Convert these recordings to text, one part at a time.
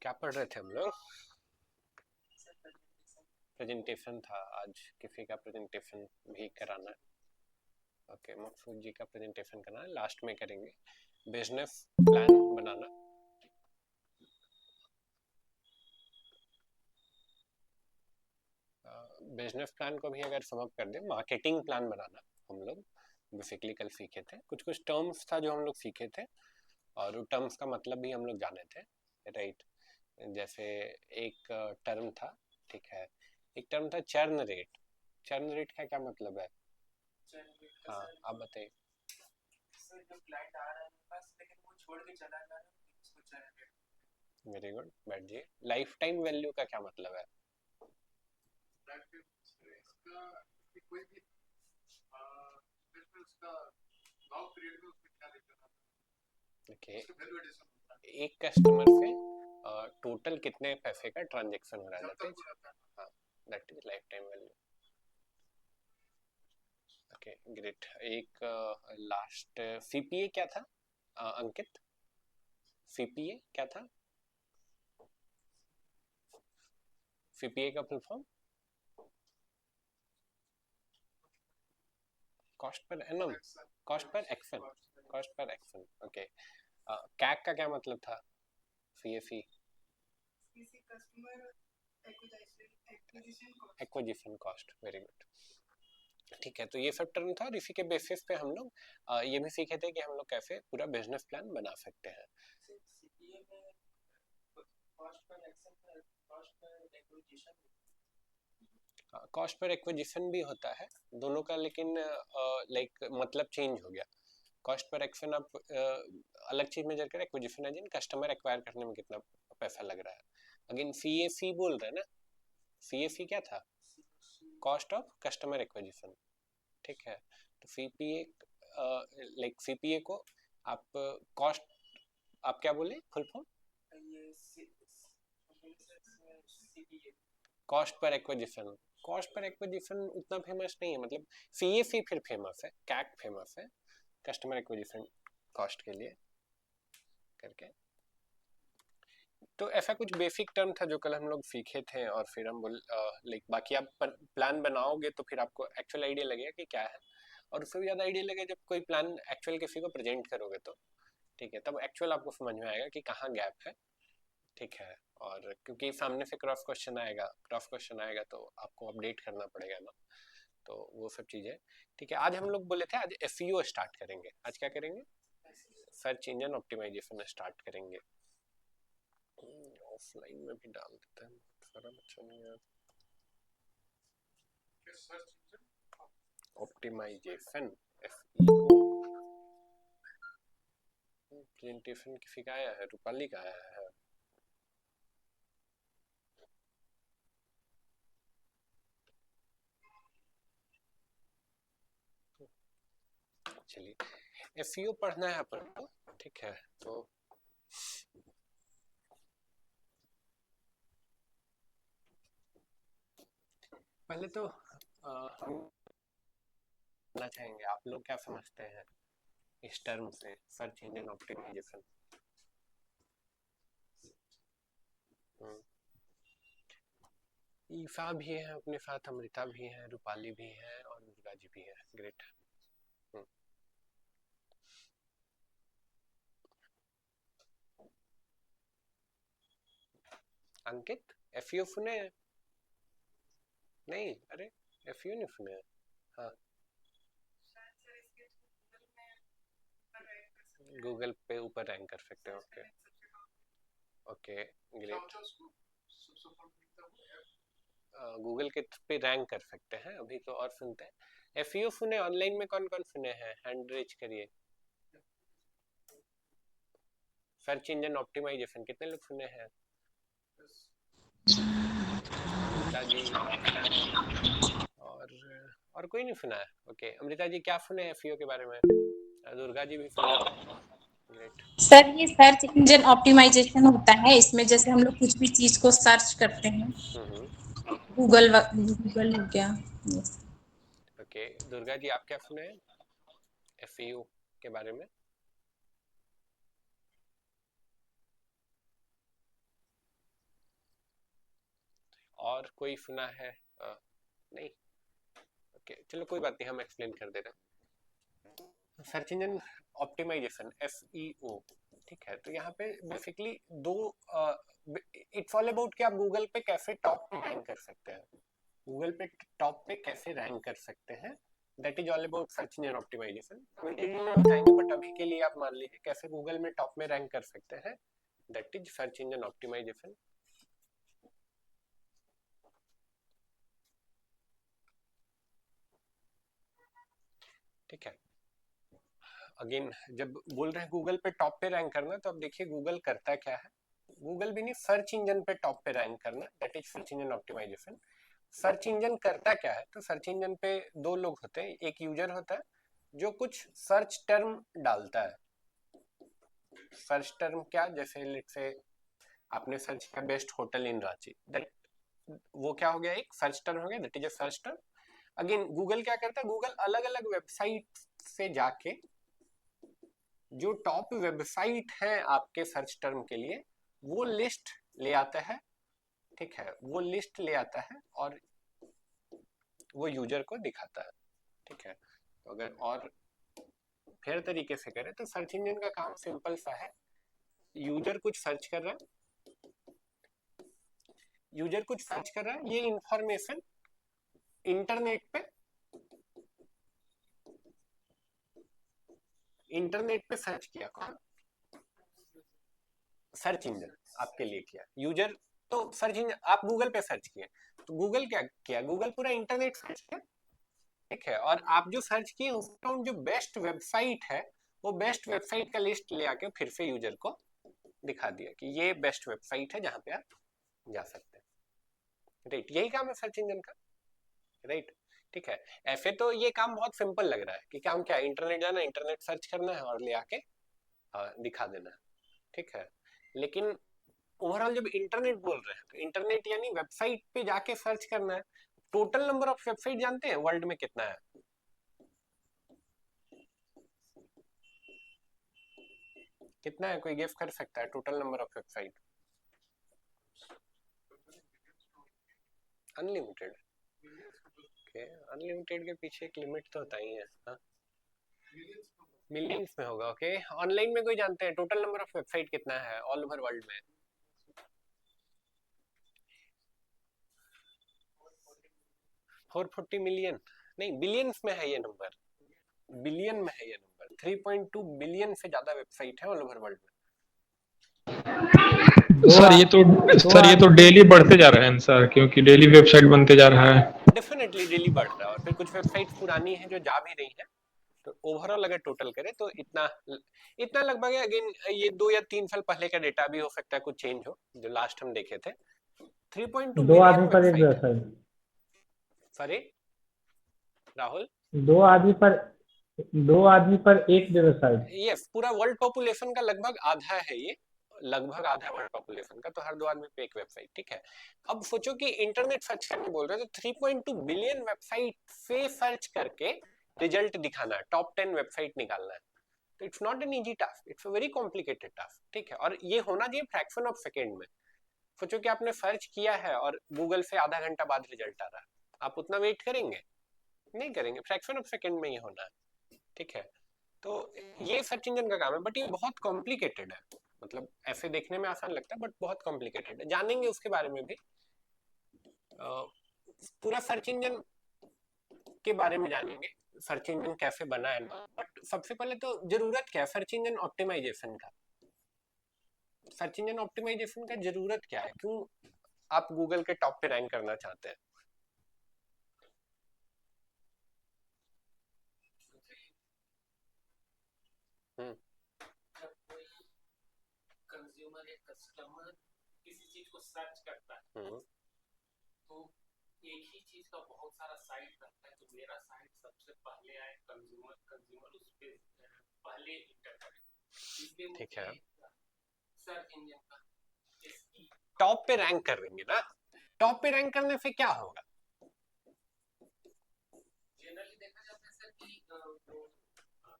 क्या पढ़ रहे थे हम लोग? प्रेजेंटेशन था आज, किसी का प्रेजेंटेशन भी कराना है। ओके, मकसूद जी का प्रेजेंटेशन करना है, लास्ट में करेंगे। बिजनेस प्लान बनाना, बिजनेस प्लान को भी अगर समअप कर दें, मार्केटिंग प्लान बनाना हम लोग बेसिकली कल सीखे थे। कुछ कुछ टर्म्स था जो हम लोग सीखे थे और वो टर्म्स का मतलब भी हम लोग जाने थे, राइट। जैसे एक टर्म था, ठीक है, एक टर्म था चर्न रेट। चर्न रेट का क्या मतलब है? हाँ, आप बताइए। वेरी गुड, बैठिए। लाइफ टाइम वैल्यू का क्या मतलब है? ओके, एक कस्टमर से टोटल कितने पैसे का ट्रांजैक्शन हो रहा है, हाँ, that is life time value. Okay, great. एक लास्ट सीपीए क्या था अंकित? सीपीए क्या था? सीपीए का फुल फॉर्म? कॉस्ट पर एनम, cost per action, cost per action. Okay, CAC का क्या मतलब था? CAC, acquisition cost. Very good, ठीक है। तो ये सब टर्म था और इसी के बेसिस पे हम लोग ये भी सीखे थे कि हम लोग कैसे पूरा बिजनेस प्लान बना सकते हैं। कॉस्ट पर एक्विजिशन भी होता है दोनों का, लेकिन लाइक मतलब चेंज हो गया। कॉस्ट पर एक्शन आप अलग चीज मेजर करें, एक्विजिशन है जिन कस्टमर एक्वायर करने में कितना पैसा लग रहा है। अगेन सीएसी बोल रहे हैं ना, सीएसी क्या था? कॉस्ट ऑफ कस्टमर एक्विजिशन, ठीक है। तो सीपीए, लाइक सीपीए को आप कॉस्ट, आप क्या बोले फुल फॉर्म? कॉस्ट पर एक्विजिशन। कॉस्ट पर एक्विजिशन उतना फेमस नहीं है, मतलब सीएसी फिर फेमस है, कैक फेमस है कस्टमर एक्विजिशन कॉस्ट के लिए करके। तो ऐसा कुछ बेसिक टर्म था जो कल हम लोग सीखे थे और फिर हम बोल लाइक बाकी आप प्लान बनाओगे तो फिर आपको एक्चुअल आइडिया लगेगा कि क्या है, और उससे भी ज़्यादा आइडिया लगेगा जब कोई प्लान एक्चुअल किसी को प्रेजेंट करोगे तो, ठीक है, तब एक्चुअल आपको समझ में आएगा कि कहाँ गैप है, ठीक है। और क्योंकि सामने से क्रॉस क्वेश्चन आएगा, क्रॉस क्वेश्चन आएगा तो आपको अपडेट करना पड़ेगा ना, तो वो सब चीज़ें, ठीक है। आज हम लोग बोले थे आज एसईओ स्टार्ट करेंगे। आज क्या करेंगे? सर्च इंजन ऑप्टिमाइजेशन स्टार्ट करेंगे। ऑफलाइन में भी डाल देते हैं, सारा बच्चा नहीं है। Optimisation, SEO. प्रेजेंटेशन किसी का आया है? रूपाली का आया है। चलिए, एसईओ पढ़ना है अपन को, ठीक है। तो पहले तो हम जानना चाहेंगे आप लोग क्या समझते हैं इस टर्म से, सर्च इंजन ऑप्टिमाइजेशन। ईफा भी है अपने साथ, अमृता भी है, रूपाली भी है और दुर्गा जी भी है। ग्रेट। अंकित एफयू सुने हैं? नहीं, अरे एफयू नहीं सुने हैं। हाँ, गूगल पे ऊपर रैंक कर सकते हैं। Okay okay great. गूगल के पे रैंक कर सकते हैं अभी तो। और सुनते हैं एफयू सुने? ऑनलाइन में कौन कौन सुने हैं? हैंड रेज करिए। सर्च इंजन ऑप्टिमाइजेशन कितने लोग सुने हैं? अमृता जी और कोई नहीं सुना है? ओके अमृता जी क्या सुने एफयू के बारे में? दुर्गा जी भी सुने। ग्रेट। सर ये सर्च इंजन ऑप्टिमाइजेशन होता है, इसमें जैसे हम लोग कुछ भी चीज को सर्च करते हैं, गूगल हो गया। ओके दुर्गा जी आप क्या सुने हैं एफयू के बारे में? और कोई सुना है? नहीं। ओके चलो कोई बात नहीं, हम एक्सप्लेन कर दे रहे हैं। सर्च इंजन ऑप्टिमाइजेशन एसईओ, ठीक है। तो यहाँ पे बेसिकली दो इट्स ऑल अबाउट कि आप गूगल पे कैसे टॉप पे रैंक कर सकते हैं। गूगल पे टॉप पे कैसे रैंक कर सकते हैं, that is all about search engine optimisation. बताएंगे बट अभी के लिए आप मान लीजिए कैसे गूगल में टॉप में रैंक कर सकते हैं, that is search engine optimisation. ठीक है। अगेन जब बोल रहे हैं गूगल पे टॉप पे रैंक करना, तो अब देखिए गूगल करता क्या है। गूगल भी नहीं, सर्च इंजन पे टॉप पे रैंक करना, that is search engine optimisation. Search engine करता क्या है? तो सर्च इंजन पे दो लोग होते हैं, एक यूजर होता है जो कुछ सर्च टर्म डालता है। सर्च टर्म क्या, जैसे लेट्स से आपने सर्च किया best hotel in Ranchi, that वो क्या हो गया, एक सर्च टर्म हो गया, that is a search term. Again Google क्या करता है, गूगल अलग अलग वेबसाइट से जाके जो टॉप वेबसाइट है आपके सर्च टर्म के लिए वो लिस्ट ले आता है। ठीक है, वो लिस्ट ले आता है और वो यूजर को दिखाता है। ठीक है, तो अगर और फिर तरीके से करें तो सर्च इंजन का काम सिंपल सा है। यूजर कुछ सर्च कर रहा है, यूजर कुछ सर्च कर रहा है, ये इंफॉर्मेशन इंटरनेट पे सर्च किया। कौन? सर्च इंजन आपके लिए किया। यूजर तो सर्च इंजन, आप गूगल पे सर्च किए तो गूगल क्या किया, गूगल पूरा इंटरनेट सर्च किया। ठीक है, और आप जो सर्च किए उसका जो बेस्ट वेबसाइट है वो बेस्ट वेबसाइट का लिस्ट ले आके फिर से यूजर को दिखा दिया कि ये बेस्ट वेबसाइट है जहां पे आप जा सकते हैं। राइट, यही काम है सर्च इंजन का। राइट, ठीक है। ऐसे तो ये काम बहुत सिंपल लग रहा है कि काम क्या है, इंटरनेट जाना, इंटरनेट सर्च करना है और ले आके दिखा देना है। ठीक है, लेकिन ओवरऑल जब इंटरनेट बोल रहे हैं तो इंटरनेट यानी वेबसाइट पे जाके सर्च करना है। टोटल नंबर ऑफ वेबसाइट जानते हैं वर्ल्ड में कितना है? कितना है, कोई गेस कर सकता है total number of website? Unlimited. Okay, unlimited के पीछे एक लिमिट तो होता ही है। हाँ, मिलियंस में होगा। ओके, ऑनलाइन में कोई जानते हैं टोटल नंबर ऑफ वेबसाइट कितना है ऑल ओवर वर्ल्ड में? 440 मिलियन नहीं, बिलियंस में है ये नंबर, बिलियन में है ये नंबर। 3.2 बिलियन से ज्यादा वेबसाइट है ऑल ओवर वर्ल्ड में। सर ये तो डेली बढ़ते जा रहे हैं सर, क्योंकि डेली वेबसाइट बनते जा रहा है। डेफिनेटली डेली बढ़ रहा है, और फिर कुछ वेबसाइट पुरानी है जो जा भी रही है। तो ओवरऑल अगर टोटल करें तो इतना इतना लगभग है। अगेन ये 2 या 3 साल पहले का डेटा भी हो सकता है, कुछ चेंज हो, जो लास्ट हम देखे थे 3.2 दो बिलियन आदमी पर एक वेबसाइट। व्यवसाय। सॉरी राहुल? दो आदमी पर एक व्यवसाय। यस, पूरा वर्ल्ड पॉपुलेशन का लगभग आधा है ये, लगभग आधा वर्ल्ड पॉपुलेशन का, तो हर 2 आदमी पे एक वेबसाइट। ठीक है, अब सोचो कि इंटरनेट सर्च करने बोल रहे हैं तो 3.2 बिलियन वेबसाइट से सर्च करके रिजल्ट दिखाना है, टॉप 10 वेबसाइट निकालना है, तो it's not an easy task, it's a very complicated task, ठीक है। और ये होना चाहिए फ्रैक्शन ऑफ सेकेंड में। सोचो कि आपने सर्च किया है और गूगल से आधा घंटा बाद रिजल्ट आ रहा है, आप उतना वेट करेंगे? नहीं करेंगे, फ्रैक्शन ऑफ सेकेंड में ये होना है, ठीक है। तो ये सर्च इंजन का काम है, बट ये बहुत कॉम्प्लिकेटेड है, मतलब ऐसे देखने में आसान लगता है बट बहुत कॉम्प्लिकेटेड है। जानेंगे उसके बारे में भी, पूरा सर्च इंजन के बारे में जानेंगे, सर्च इंजन कैसे बना है। बट सबसे पहले तो जरूरत क्या है सर्च इंजन ऑप्टिमाइजेशन का? सर्च इंजन ऑप्टिमाइजेशन का जरूरत क्या है, क्यों आप गूगल के टॉप पे रैंक करना चाहते हैं? जब कोई कंज्यूमर या कस्टमर किसी चीज को सर्च करता है तो एक ही चीज का बहुत सारा साइट रहता है, तो मेरा साइट सबसे पहले आए, कंज्यूमर उस पे पहले इंटर करे, इसलिए ठीक है, सर्च इंजन का इसकी टॉप पे रैंक कर देंगे ना। टॉप पे रैंक करने से क्या होगा? जनरली देखा जाता है सर कि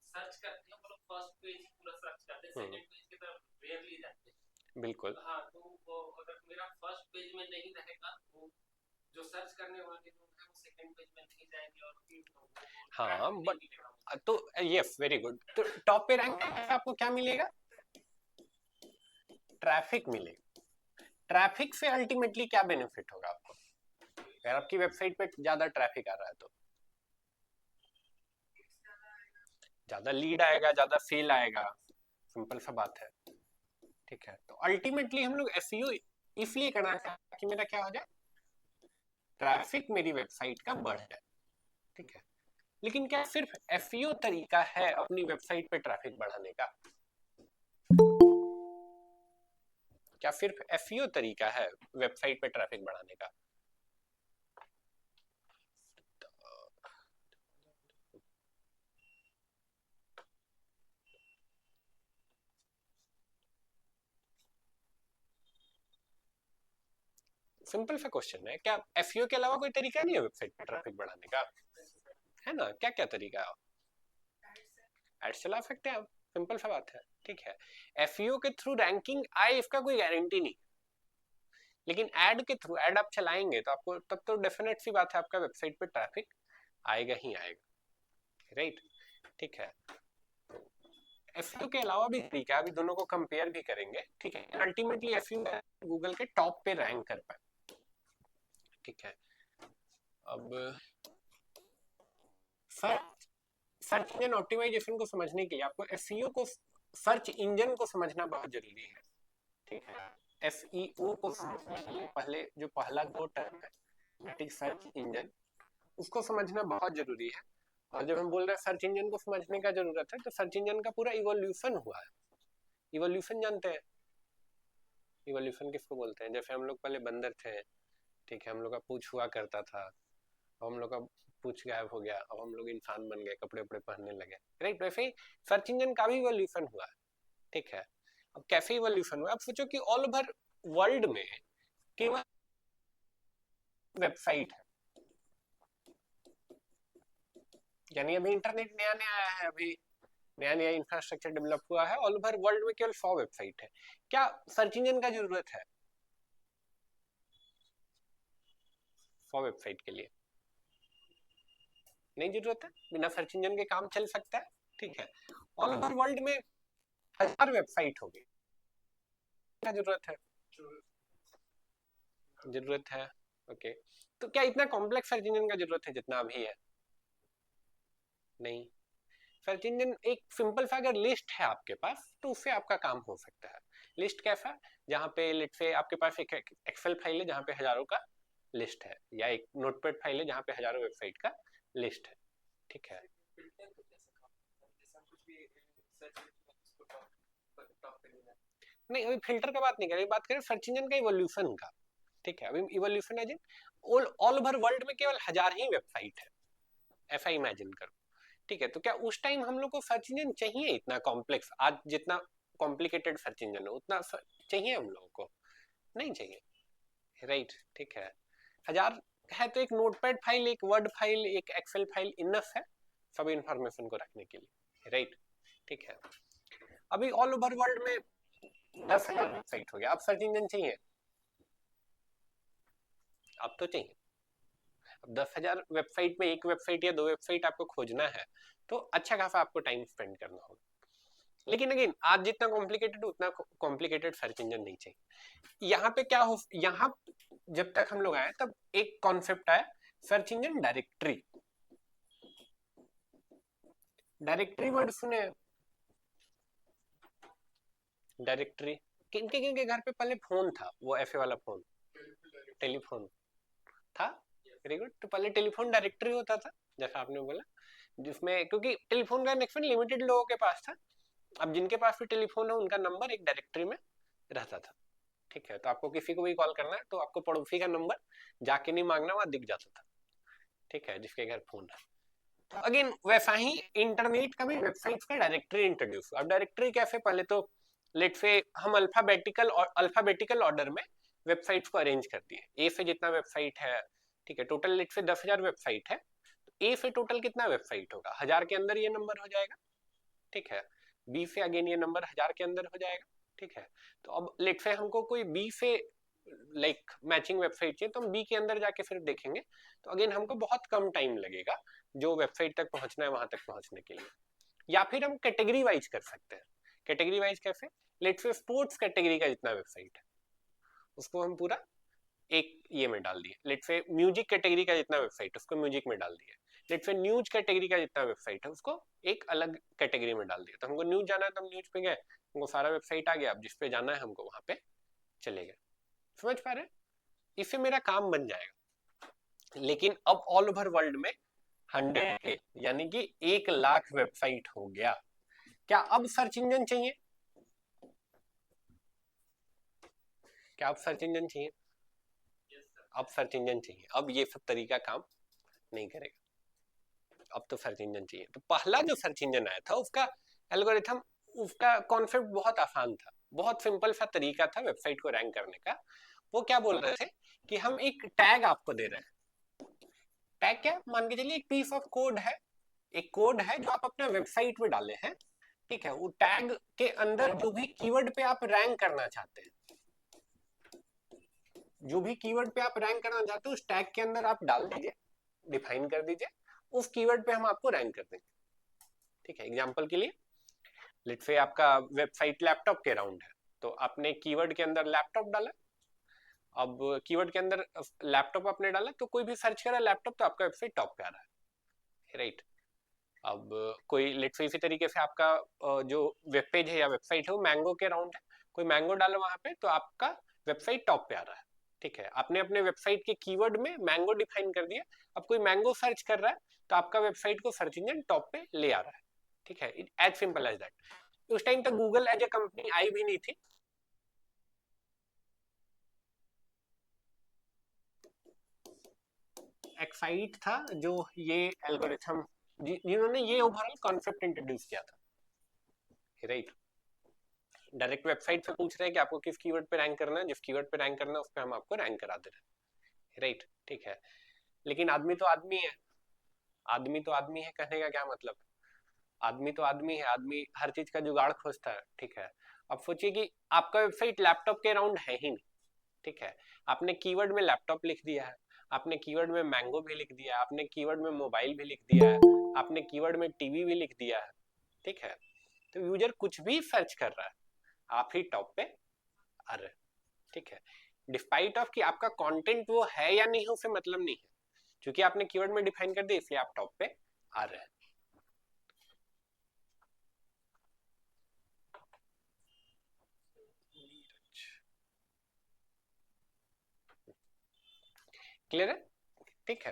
सर्च करते हैं, मतलब फर्स्ट पेज पूरा सर्च करते हैं, सेकंड पेज की तरफ रेयरली जाते हैं। बिल्कुल, हाँ, तो वो अगर मेरा फर्स्ट पेज में नहीं रहेगा तो जो सर्च करने वाले लोग हैं वो सेकंड पेज में नहीं जाएंगे और फिर हाँ, बट तो यस, वेरी गुड। तो टॉप पे रैंक आपको क्या मिलेगा? ट्रैफिक मिलेगा। ट्रैफिक से अल्टीमेटली क्या बेनिफिट होगा आपको? अगर आपकी वेबसाइट पे ज्यादा ट्रैफिक आ रहा है तो ज्यादा लीड आएगा, ज्यादा सेल आएगा, सिंपल सा बात है, ठीक है। तो अल्टीमेटली हम लोग एसईओ इसलिए करना चाहते हैं कि मेरा क्या हो जाए, ट्रैफिक मेरी वेबसाइट का बढ़ जाए, ठीक है। लेकिन क्या सिर्फ एसईओ तरीका है अपनी वेबसाइट पे ट्रैफिक बढ़ाने का? क्या सिर्फ एसईओ तरीका है वेबसाइट पे ट्रैफिक बढ़ाने का? सिंपल सा क्वेश्चन है, क्या एसईओ के अलावा कोई तरीका नहीं है वेबसाइट पे ट्रैफिक बढ़ाने का? है ना, क्या क्या तरीका है? एड्स चला सकते हैं आप, सिंपल सा बात है, ठीक है। एसईओ के थ्रू रैंकिंग आए इसका कोई गारंटी नहीं, लेकिन एड के थ्रू, एड आप चलाएंगे तो आपको तब तो डेफिनेट सी बात है आपका वेबसाइट पे ट्रैफिक आएगा ही आएगा, राइट, ठीक है। एसईओ के अलावा भी तरीका, अभी दोनों को कंपेयर भी करेंगे, ठीक है। अल्टीमेटली एसईओ गूगल के टॉप पे रैंक कर पाए, ठीक है। अब सर्च इंजन ऑप्टिमाइजेशन को समझने के लिए आपको एसईओ को, सर्च इंजन को समझना बहुत जरूरी है, ठीक है। एसईओ को समझने के लिए पहले जो पहला दो टर्म है, दैट इज सर्च इंजन, उसको समझना बहुत जरूरी है। और जब हम बोल रहे हैं सर्च इंजन को समझने का जरूरत है, तो सर्च इंजन का पूरा इवोल्यूशन हुआ है। इवोल्यूशन जानते हैं? इवोल्यूशन किसको बोलते हैं? जैसे हम लोग पहले बंदर थे, ठीक है, हम लोग का पूछ हुआ करता था, हम लोग का पूछ गायब हो गया, अब हम लोग इंसान बन गए, कपड़े उपड़े पहनने लगे, राइट। वैसे ही सर्च इंजन का भी इवोल्यूशन हुआ है, ठीक है। अब कैसे इवोल्यूशन हुआ? अब सोचो कि ऑल ओवर वर्ल्ड में केवल वेबसाइट है, यानी अभी इंटरनेट नया नया आया है, अभी नया नया इंफ्रास्ट्रक्चर डेवलप हुआ है, ऑल ओवर वर्ल्ड में केवल 100 वेबसाइट है। क्या सर्च इंजन का जरूरत है 100 वेबसाइट के लिए? नहीं जरूरत है, बिना सर्च इंजन के काम चल सकता है, ठीक है। ऑल ओवर वर्ल्ड में 1000 वेबसाइट होगी, क्या जरूरत है? जरूरत है, ओके। तो क्या इतना कॉम्प्लेक्स सर्च इंजन का जरूरत है जितना अभी है? नहीं। सर्च इंजन एक सिंपल सा अगर लिस्ट है आपके पास तो उससे आपका काम हो सकता है। लिस्ट कैसा? जहाँ पे लेट से आपके पास एक एक्सेल फाइल है जहाँ पे हजारों का लिस्ट है, या एक नोटपैड फाइल है जहाँ पे हजारों वेबसाइट का लिस्ट है, ठीक है। नहीं, अभी फिल्टर का बात नहीं करें, बात करें सर्च इंजन का इवोल्यूशन का, ठीक है। अभी इवोल्यूशन है जी, ऑल ओवर वर्ल्ड में केवल 1000 ही वेबसाइट है, ऐसा इमेजिन करो, ठीक है। तो क्या उस टाइम हम लोग को सर्च इंजन चाहिए इतना कॉम्प्लेक्स? आज जितना कॉम्प्लिकेटेड सर्च इंजन है उतना चाहिए हम लोगों को? नहीं चाहिए, राइट, ठीक है। 1000 है तो एक नोटपैड फाइल, एक वर्ड फाइल, एक एक्सेल फाइल इनफ है, सब इंफॉर्मेशन को रखने के लिए, राइट। ठीक है, अभी ऑल ओवर वर्ल्ड में 10,000 वेबसाइट हो गया। अब सर्च इंजन चाहिए, अब तो चाहिए। अब 10,000 वेबसाइट में एक वेबसाइट या दो वेबसाइट आपको खोजना है तो अच्छा खासा आपको टाइम स्पेंड करना होगा। लेकिन अगेन आज जितना कॉम्प्लिकेटेड उतना कॉम्प्लिकेटेड सर्च इंजन नहीं चाहिए। यहाँ पे क्या हो, यहाँ जब तक हम लोग आए तब एक कॉन्सेप्ट आया search engine directory. Directory word सुने? डायरेक्टरी किनके किनके घर पे पहले फोन था, वो एफए वाला फोन, टेलीफोन था, वेरी गुड। तो पहले टेलीफोन डायरेक्टरी होता था जैसा आपने बोला, जिसमें क्योंकि टेलीफोन का कनेक्शन लिमिटेड लोगों के पास था। अब जिनके पास भी टेलीफोन है उनका नंबर एक डायरेक्टरी में रहता था। ठीक है, तो आपको किसी को भी कॉल करना है तो आपको पड़ोसी का नंबर जाके नहीं मांगना, वहां दिख जाता था। ठीक है, जिसके घर फोन है। तो अगेन वैसा ही इंटरनेट का भी वेबसाइट का डायरेक्टरी इंट्रोड्यूस हुआ। अब डायरेक्टरी कैसे, पहले तो लेट से हम अल्फाबेटिकल ऑर्डर में वेबसाइट्स को अरेंज कर दिए, ए से जितना वेबसाइट है। ठीक है, टोटल लेट से 10,000 वेबसाइट है, तो ए से टोटल कितना वेबसाइट होगा, 1000 के अंदर ये नंबर हो जाएगा। ठीक है, बी से अगेन ये नंबर 1000 के अंदर हो जाएगा। ठीक है, तो अब लेट से हमको कोई बी से लाइक मैचिंग वेबसाइट चाहिए तो हम बी के अंदर जाके फिर देखेंगे, तो अगेन हमको बहुत कम टाइम लगेगा जो वेबसाइट तक पहुंचना है वहां तक पहुंचने के लिए। या फिर हम कैटेगरी वाइज कर सकते हैं। कैटेगरी वाइज कैसे, लेट से स्पोर्ट्स कैटेगरी का जितना वेबसाइट है उसको हम पूरा एक ये में डाल दिए। लेट से म्यूजिक कैटेगरी का जितना वेबसाइट उसको म्यूजिक में डाल दिए। लेट से न्यूज कैटेगरी का जितना वेबसाइट है उसको एक अलग कैटेगरी में डाल दिया। तो हमको न्यूज जाना है तो हम न्यूज पे गए, हमको सारा वेबसाइट आ गया, अब जिस पे जाना है हमको वहां पे चले गए। समझ पा रहे? इससे मेरा काम बन जाएगा। लेकिन अब ऑल ओवर वर्ल्ड में 100 यानी कि 1,00,000 वेबसाइट हो गया। क्या अब सर्च इंजन चाहिए? क्या अब सर्च इंजन चाहिए? अब सर्च इंजन चाहिए। अब ये सब तरीका काम नहीं करेगा, अब तो सर्च इंजन चाहिए। तो पहला जो सर्च इंजन आया था उसका एल्गोरिथम, उसका कॉन्सेप्ट बहुत आसान था, बहुत सिंपल सा तरीका था वेबसाइट को रैंक करने का। वो क्या बोल रहे थे कि हम एक टैग आपको दे रहे हैं। टैग क्या, मान के चलिए एक पीस ऑफ कोड है, एक कोड है जो आप अपने वेबसाइट में डाले हैं। ठीक है, वो टैग के अंदर जो भी कीवर्ड पे आप रैंक करना चाहते हैं, जो भी कीवर्ड पे आप रैंक करना चाहते हो उस टैग के अंदर आप डाल दीजिए, डिफाइन कर दीजिए, उस कीवर्ड पे हम आपको रैंक कर देंगे। ठीक है, एग्जांपल के लिए लेट्स से आपका वेबसाइट लैपटॉप के अराउंड है, तो आपने कीवर्ड के अंदर लैपटॉप डाला। अब कीवर्ड के अंदर लैपटॉप आपने डाला तो कोई भी सर्च करा लैपटॉप तो आपका वेबसाइट टॉप पे आ रहा है, राइट। अब कोई लेट्स से इसी तरीके से आपका जो वेब पेज है या वेबसाइट है वो मैंगो के अराउंड है, कोई मैंगो डाला वहां पे तो आपका वेबसाइट टॉप पे आ रहा है। ठीक है, आपने अपने वेबसाइट के कीवर्ड में मैंगो डिफाइन कर दिया, अब कोई मैंगो सर्च कर रहा है तो आपका वेबसाइट को सर्च इंजन टॉप पे ले आ रहा है। ठीक है, it as simple as that. उस टाइम तक गूगल एज ए कंपनी आई भी नहीं थी। एक्साइट था जो ये एल्गोरिथम जिन्होंने ये ओवरऑल कॉन्सेप्ट इंट्रोड्यूस किया था, राइट। डायरेक्ट वेबसाइट से पूछ रहे हैं कि आपको किस कीवर्ड पे रैंक करना है, जिस कीवर्ड पे रैंक करना है उस पे हम आपको रैंक करा दे रहे हैं, राइट। ठीक है, लेकिन आदमी तो आदमी है, आदमी तो आदमी है कहने का क्या मतलब, आदमी तो आदमी है, आदमी हर चीज का जुगाड़ खोजता है। ठीक है, अब सोचिए कि आपका वेबसाइट लैपटॉप के अराउंड है ही नहीं। ठीक है, आपने कीवर्ड में लैपटॉप लिख दिया है, आपने कीवर्ड में मैंगो भी लिख दिया है, आपने कीवर्ड में मोबाइल भी लिख दिया है, आपने कीवर्ड में टीवी भी लिख दिया है। ठीक है, तो यूजर कुछ भी सर्च कर रहा है, आप ही टॉप पे आ रहे। ठीक है, डिस्पाइट ऑफ कि आपका कंटेंट वो है या नहीं है उससे मतलब नहीं है, क्योंकि आपने कीवर्ड में डिफाइन कर दिया इसलिए आप टॉप पे आ रहे हैं। क्लियर है? ठीक है,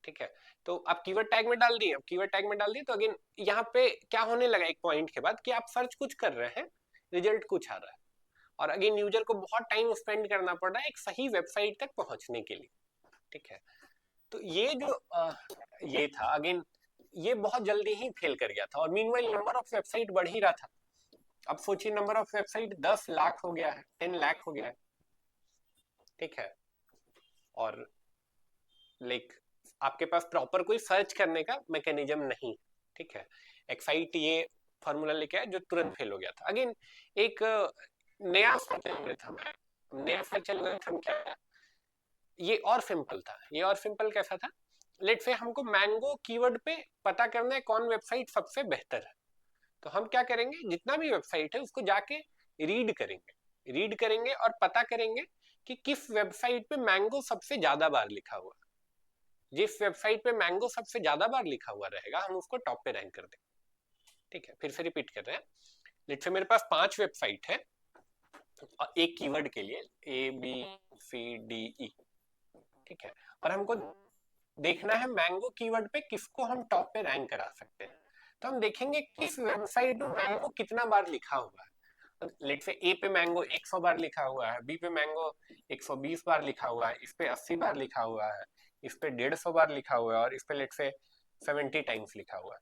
ठीक है। तो आप कीवर्ड टैग में डाल दिए, अब कीवर्ड टैग में डाल दिए तो अगेन यहाँ पे क्या होने लगा एक पॉइंट के बाद कि आप सर्च कुछ कर रहे हैं, रिजल्ट कुछ आ रहा है, और अगेन यूजर को बहुत टाइम स्पेंड करना पड़ रहा है एक सही वेबसाइट तक पहुंचने के लिए। ठीक है, तो ये जो ये था अगेन ये बहुत जल्दी ही फेल कर गया था, और मीनवाइल नंबर ऑफ वेबसाइट बढ़ ही रहा था। अब सोचिए नंबर ऑफ वेबसाइट 10 लाख हो गया है, 10 लाख हो गया है। ठीक है, और लाइक आपके पास प्रॉपर कोई सर्च करने का मैकेनिज्म नहीं, ठीक है। एक्साइट ये फॉर्मूला लेके आया जो तुरंत फेल हो गया था। अगेन एक नया सर्च एल्गोरिथम है, नया सर्च एल्गोरिथम क्या है, ये और सिंपल था। ये और सिंपल कैसा था, लेट्स से हमको मैंगो कीवर्ड पे पता करना है कौन वेबसाइट सबसे बेहतर है, तो हम क्या करेंगे, जितना भी वेबसाइट है उसको जाके रीड करेंगे और पता करेंगे कि किस वेबसाइट पे मैंगो सबसे ज्यादा बार लिखा हुआ। जिस वेबसाइट पे मैंगो सबसे ज्यादा बार लिखा हुआ रहेगा हम उसको टॉप पे रैंक कर देंगे, ठीक है। फिर से रिपीट कर रहे हैं, लेट्स से मेरे पास 5 वेबसाइट है और एक कीवर्ड के लिए ABCDE, ठीक है, और हमको देखना है मैंगो कीवर्ड पे किसको हम टॉप पे रैंक करा सकते हैं। तो हम देखेंगे किस वेबसाइट में मैंगो कितना बार लिखा हुआ है। लेट्स से ए पे मैंगो 100 बार लिखा हुआ है, बी पे मैंगो 120 बार लिखा हुआ है, इस पे 80 बार लिखा हुआ है, इस पे 150 बार लिखा हुआ है और इस पे लेट्स से 70 टाइम्स लिखा हुआ है,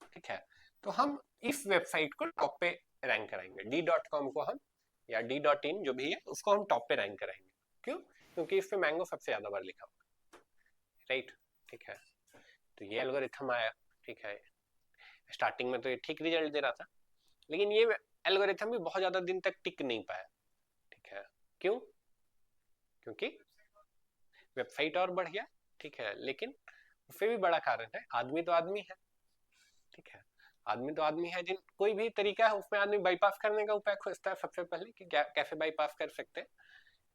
ठीक है। तो हम इस वेबसाइट को टॉप पे रैंक कराएंगे, D.com को हम या D.in जो भी है उसको हम टॉप पे रैंक कराएंगे। क्यों? क्योंकि इस पे मैंगो सबसे ज्यादा बार लिखा हुआ, राइट, ठीक है। तो ये एल्गोरिथम आया, ठीक है। स्टार्टिंग में तो ये ठीक रिजल्ट दे रहा था, लेकिन ये एल्गोरिथम भी बहुत ज्यादा दिन तक टिक नहीं पाया, ठीक है। क्यों? क्योंकि वेबसाइट और बढ़ गया, ठीक है, लेकिन उससे भी बड़ा कारण है आदमी तो आदमी है, ठीक है। आदमी तो आदमी है, जिन कोई भी तरीका है उसमें आदमी बाईपास करने का उपाय खोजता है सबसे पहले कि क्या कैसे बाईपास कर सकते हैं,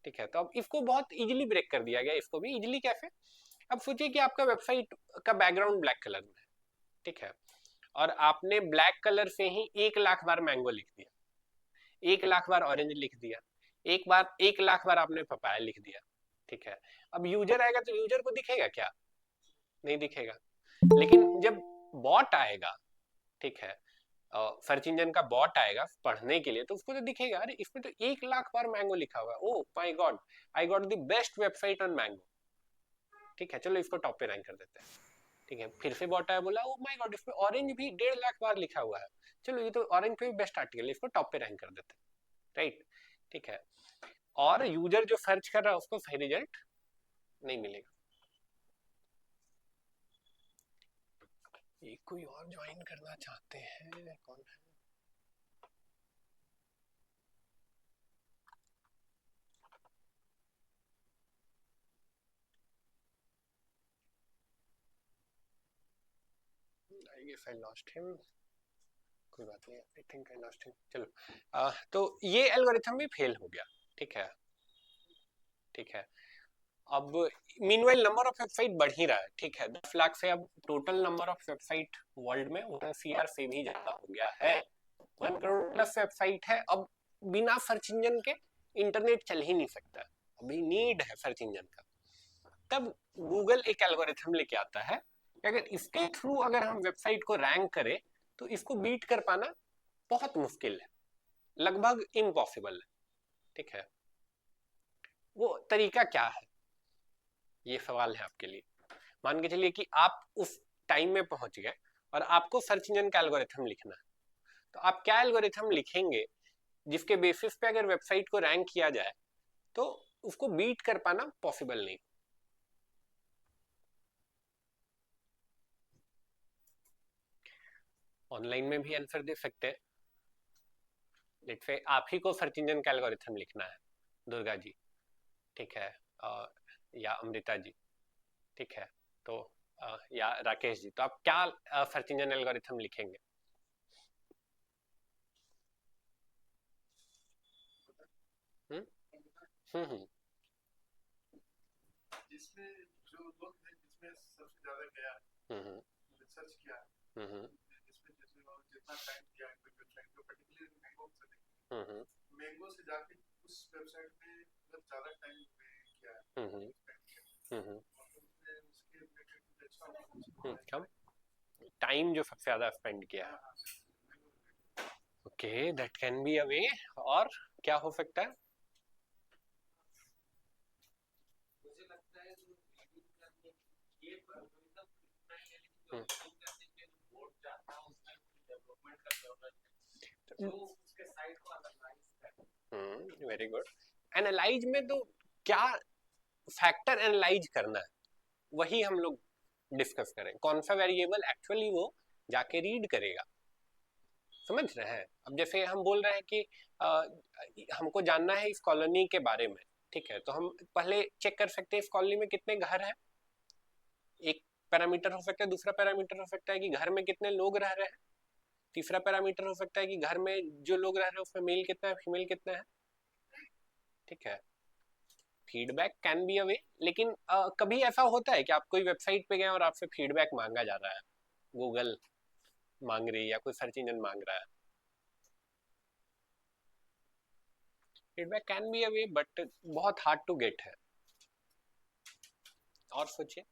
ठीक है। तो अब इसको बहुत इजीली ब्रेक कर दिया गया। इसको भी इजीली कैसे, अब सोचिए कि आपका वेबसाइट का बैकग्राउंड ब्लैक कलर में है, ठीक है, और आपने ब्लैक कलर से ही 1 लाख बार मैंगो लिख दिया, 1 लाख बार ऑरेंज लिख दिया, 1 लाख बार आपने पपाया लिख दिया, ठीक है। अब यूजर आएगा तो यूजर को दिखेगा क्या? नहीं दिखेगा। लेकिन जब बॉट आएगा, ठीक है, सर्च इंजन का बॉट आएगा पढ़ने के लिए, तो उसको तो दिखेगा, अरे इसमें तो 1 लाख बार मैंगो लिखा हुआ है, oh my God, I got the best website on mango, ठीक है, चलो इसको टॉप पे रैंक कर देते हैं, ठीक है। फिर से बॉट आया, बोला ओ माय गॉड इसमें ऑरेंज भी 1.5 लाख बार लिखा हुआ है, चलो ये तो ऑरेंज पे भी बेस्ट आर्टिकल है, इसको टॉप पे रैंक कर देते हैं, राइट, ठीक है। और यूजर जो सर्च कर रहा है उसको सही रिजल्ट नहीं मिलेगा। ये कोई और ज्वाइन करना चाहते हैं, कौन है? I guess I lost him. कोई बात नहीं, I think I lost him. चलो तो ये एल्गोरिथम भी फेल हो गया, ठीक है, ठीक है। अब मीनवाइल नंबर ऑफ वेबसाइट बढ़ ही रहा है, ठीक है, 10 लाख से अब total number of website world में 1 CR से भी ज्यादा हो गया है, 1 करोड़ प्लस वेबसाइट है। अब बिना सर्च इंजन के इंटरनेट चल ही नहीं सकता, अभी नीड है सर्च इंजन का। तब गूगल एक एल्गोरिथम लेके आता है कि अगर इसके थ्रू अगर हम वेबसाइट को रैंक करें तो इसको बीट कर पाना बहुत मुश्किल है, लगभग इम्पॉसिबल है, ठीक है। वो तरीका क्या है, ये सवाल है आपके लिए। मान के चलिए कि आप उस टाइम में पहुंच गए और आपको सर्च इंजन का एल्गोरिथम लिखना है, तो आप क्या एल्गोरिथम लिखेंगे जिसके बेसिस पे अगर वेबसाइट को रैंक किया जाए तो उसको बीट कर पाना पॉसिबल नहीं। ऑनलाइन में भी आंसर दे सकते हैं, लेट्स से आप ही को सर्च इंजन का एल्गोरिथम लिखना है, दुर्गा जी, ठीक है, या अमृता जी, ठीक है, तो या राकेश जी, तो आप क्या सर्च इंजन एल्गोरिथम लिखेंगे? जिसमें जो लोग हैं जिसमें सबसे ज्यादा गया रिसर्च किया, जिसमें जितना टाइम दिया वेबसाइट को पर्टिकुलरली मैंगो से जाके उस वेबसाइट में मतलब ज्यादा टाइम किया है, कम टाइम जो सबसे ज्यादा स्पेंड किया है, okay, that can be a way. और क्या हो सकता है? मुझे लगता है जो रीडिंग करने ये एल्गोरिथम इतना ही है, लेकिन जो रीडिंग करने के लिए बोर्ड जाता है उसमें डेवलपमेंट का जरूरत है, जो उसके साइट को एनालाइज करे। Very good. एनालाइज में तो क्या फैक्टर एनालाइज करना है, वही हम लोग डिस्कस करें। कौन सा वेरिएबल एक्चुअली वो जाके रीड करेगा, समझ रहे हैं? अब जैसे हम बोल रहे हैं कि हमको जानना है इस कॉलोनी के बारे में, ठीक है, तो हम पहले चेक कर सकते हैं इस कॉलोनी में कितने घर हैं। एक पैरामीटर हो सकता है, दूसरा पैरामीटर हो सकता है कि घर में कितने लोग रह रहे हैं, तीसरा पैरामीटर हो सकता है कि घर में जो लोग रह रहे हैं उसमें मेल कितना है, फीमेल कितना है, ठीक है। फीडबैक कैन बी अ वे, लेकिन कभी ऐसा होता है कि आप कोई वेबसाइट पे गए और आपसे फीडबैक मांगा जा रहा है, गूगल मांग रही है या कोई सर्च इंजन मांग रहा है। Feedback can be a way but बहुत हार्ड टू गेट है। और सोचिए,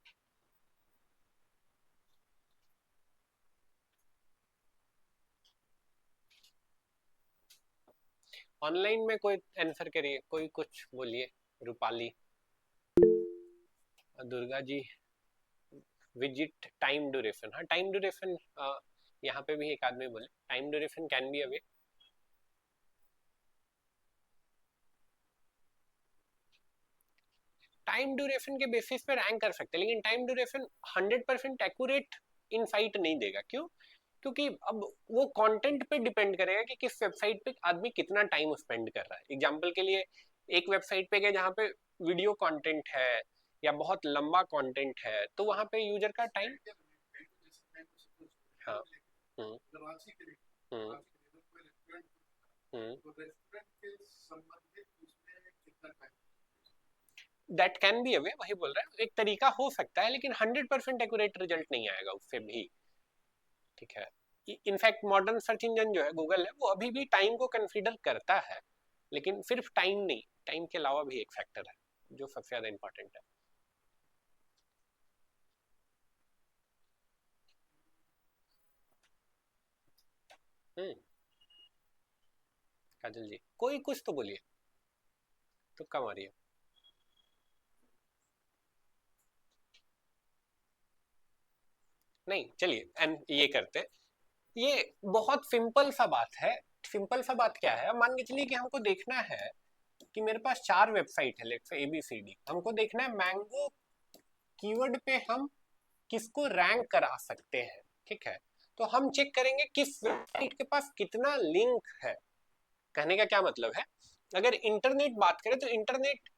ऑनलाइन में कोई आंसर करिए, कोई कुछ बोलिए। Rupali, Durga ji, visit time duration, हाँ टाइम ड्यूरेशन, यहाँ पे भी एक आदमी बोले time duration can be a way. Time duration के बेसिस पे रैंक कर सकते हैं, लेकिन टाइम ड्यूरेशन 100% एक्यूरेट इनसाइट नहीं देगा। क्यों? क्योंकि अब वो कंटेंट पे डिपेंड करेगा कि किस वेबसाइट पे आदमी कितना टाइम स्पेंड कर रहा है। एग्जांपल के लिए एक वेबसाइट पे गए जहाँ पे वीडियो कंटेंट है या बहुत लंबा कंटेंट है, तो वहाँ पे यूजर का टाइम, हाँ, दैट कैन बी अ वे, वही बोल रहा है, एक तरीका हो सकता है, लेकिन 100% एक्यूरेट रिजल्ट नहीं आएगा उससे भी, ठीक है। इनफैक्ट मॉडर्न सर्च इंजन जो है गूगल है, वो अभी भी टाइम को कंसीडर करता है, लेकिन सिर्फ टाइम नहीं, टाइम के अलावा भी एक फैक्टर है जो सबसे ज्यादा इंपॉर्टेंट है। काजल जी, कोई कुछ तो बोलिए, तुक्का मारिए। नहीं, चलिए एंड ये करते, ये बहुत सिंपल सा बात है। सिंपल सा बात क्या है? मान के चलिए कि हमको देखना है कि मेरे पास 4 वेबसाइट है, लेट्स से ABCD, हमको देखना है मैंगो कीवर्ड पे हम किसको रैंक करा सकते हैं, ठीक है। तो हम चेक करेंगे किस वेबसाइट के पास कितना लिंक है। कहने का क्या मतलब है, अगर इंटरनेट बात करें तो इंटरनेट